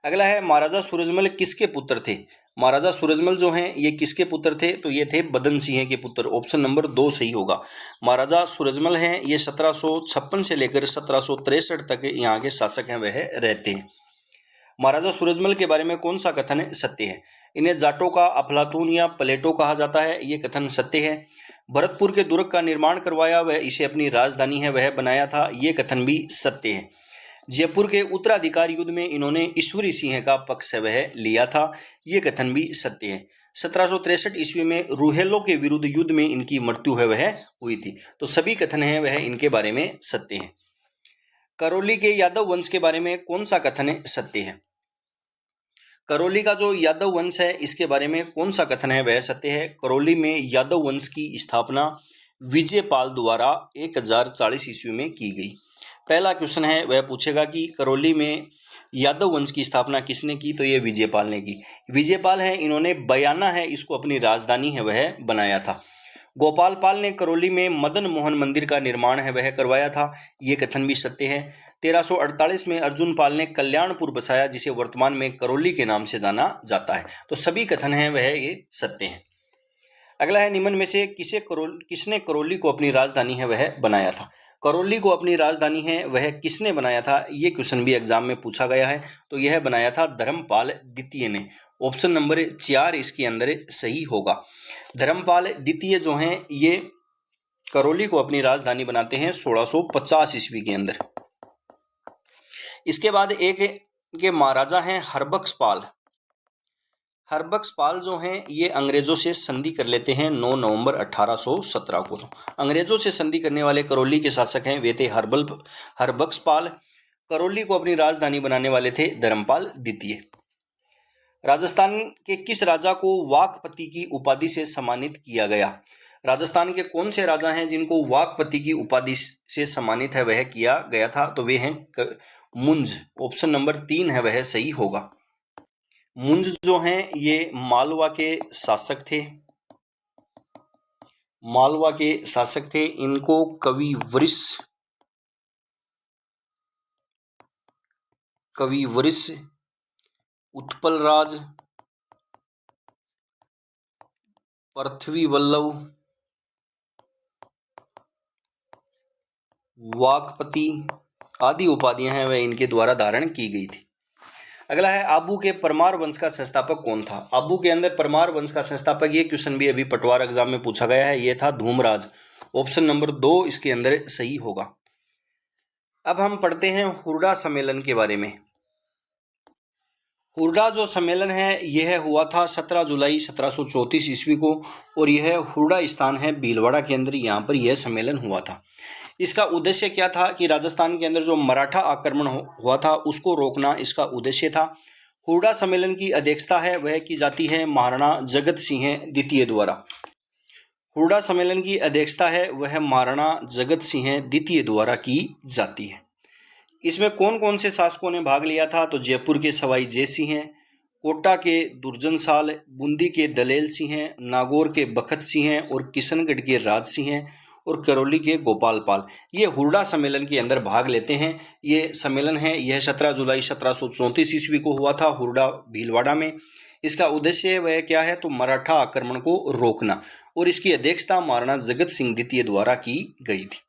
Speaker 1: अगला है महाराजा सूरजमल किसके पुत्र थे? महाराजा सूरजमल जो हैं ये किसके पुत्र थे? तो ये थे बदन सिंह के पुत्र। ऑप्शन नंबर 2 सही होगा। महाराजा सूरजमल हैं ये 1756 से लेकर 1763 तक यहाँ के शासक हैं वह रहते हैं। महाराजा सूरजमल के बारे में कौन सा कथन सत्य है? इन्हें जाटों का अफलातून या प्लेटो कहा जाता है, ये कथन सत्य है। भरतपुर के दुर्ग का निर्माण करवाया वह इसे अपनी राजधानी है वह बनाया था, ये कथन भी सत्य है। जयपुर के उत्तराधिकार युद्ध में इन्होंने ईश्वरी सिंह का पक्ष वह लिया था, ये कथन भी सत्य है। 1763 ईस्वी में रूहेलों के विरुद्ध युद्ध में इनकी मृत्यु है वह हुई थी। तो सभी कथन है वह इनके बारे में सत्य है। करौली के यादव वंश के बारे में कौन सा कथन सत्य है? करौली का जो यादव वंश है इसके बारे में कौन सा कथन है वह सत्य है? करौली में यादव वंश की स्थापना विजयपाल द्वारा 1040 ईस्वी में की गई। पहला क्वेश्चन है वह पूछेगा कि करौली में यादव वंश की स्थापना किसने की? तो ये विजयपाल ने की। विजयपाल है इन्होंने बयाना है इसको अपनी राजधानी है वह बनाया था। गोपाल पाल ने करौली में मदन मोहन मंदिर का निर्माण है वह करवाया था, ये कथन भी सत्य है। 1348 में अर्जुन पाल ने कल्याणपुर बसाया जिसे वर्तमान में करौली के नाम से जाना जाता है। तो सभी कथन हैं वह ये सत्य हैं। अगला है निम्न में से किसने करौली को अपनी राजधानी है वह बनाया था? करौली को अपनी राजधानी है वह किसने बनाया था? ये क्वेश्चन भी एग्जाम में पूछा गया है। तो यह बनाया था धर्मपाल द्वितीय ने। ऑप्शन नंबर 4 इसके अंदर सही होगा। धर्मपाल द्वितीय जो हैं ये करौली को अपनी राजधानी बनाते हैं 1650 ईस्वी के अंदर। इसके बाद एक के महाराजा हैं हरबख्श पाल। हरबख्श पाल जो हैं ये अंग्रेजों से संधि कर लेते हैं 9 नवंबर 1817 को। अंग्रेजों से संधि करने वाले करौली के शासक हैं वे थे हरबख्श पाल। करौली को अपनी राजधानी बनाने वाले थे धर्मपाल द्वितीय। राजस्थान के किस राजा को वाकपति की उपाधि से सम्मानित किया गया? राजस्थान के कौन से राजा हैं जिनको वाकपति की उपाधि से सम्मानित है वह किया गया था? तो वे हैं मुंज। ऑप्शन नंबर 3 है वह सही होगा। मुंज जो हैं ये मालवा के शासक थे। मालवा के शासक थे, इनको कवि वरिष्ठ उत्पल राज, पृथ्वी वल्लभ, वाकपति आदि उपाधियां हैं वह इनके द्वारा धारण की गई थी। अगला है आबू के परमार वंश का संस्थापक कौन था। आबू के अंदर परमार वंश का संस्थापक, ये क्वेश्चन भी अभी पटवार एग्जाम में पूछा गया है, ये था धूमराज। ऑप्शन नंबर 2 इसके अंदर सही होगा। अब हम पढ़ते हैं हुरडा सम्मेलन के बारे में। हुरडा जो सम्मेलन है यह हुआ था 17 जुलाई 1734 ईस्वी को, और यह हुरडा स्थान है भीलवाड़ा के अंदर, यहाँ पर यह सम्मेलन हुआ था। इसका उद्देश्य क्या था कि राजस्थान के अंदर जो मराठा आक्रमण हुआ था उसको रोकना इसका उद्देश्य था। हुरडा सम्मेलन की अध्यक्षता है वह की जाती है महाराणा जगत सिंह द्वितीय द्वारा। हुरडा सम्मेलन की अध्यक्षता है वह महाराणा जगत सिंह द्वितीय द्वारा की जाती है। इसमें कौन कौन से शासकों ने भाग लिया था, तो जयपुर के सवाई जय सिंह, कोटा के दुर्जन साल, बूंदी के दलेल सिंह, नागौर के बखत सिंह और किशनगढ़ के राज सिंह और करौली के गोपाल पाल, ये हुरडा सम्मेलन के अंदर भाग लेते हैं। ये सम्मेलन है यह 17 जुलाई 1734 ईस्वी को हुआ था हुरडा भीलवाड़ा में। इसका उद्देश्य वह क्या है, तो मराठा आक्रमण को रोकना, और इसकी अध्यक्षता महाराणा जगत सिंह द्वितीय द्वारा की गई थी।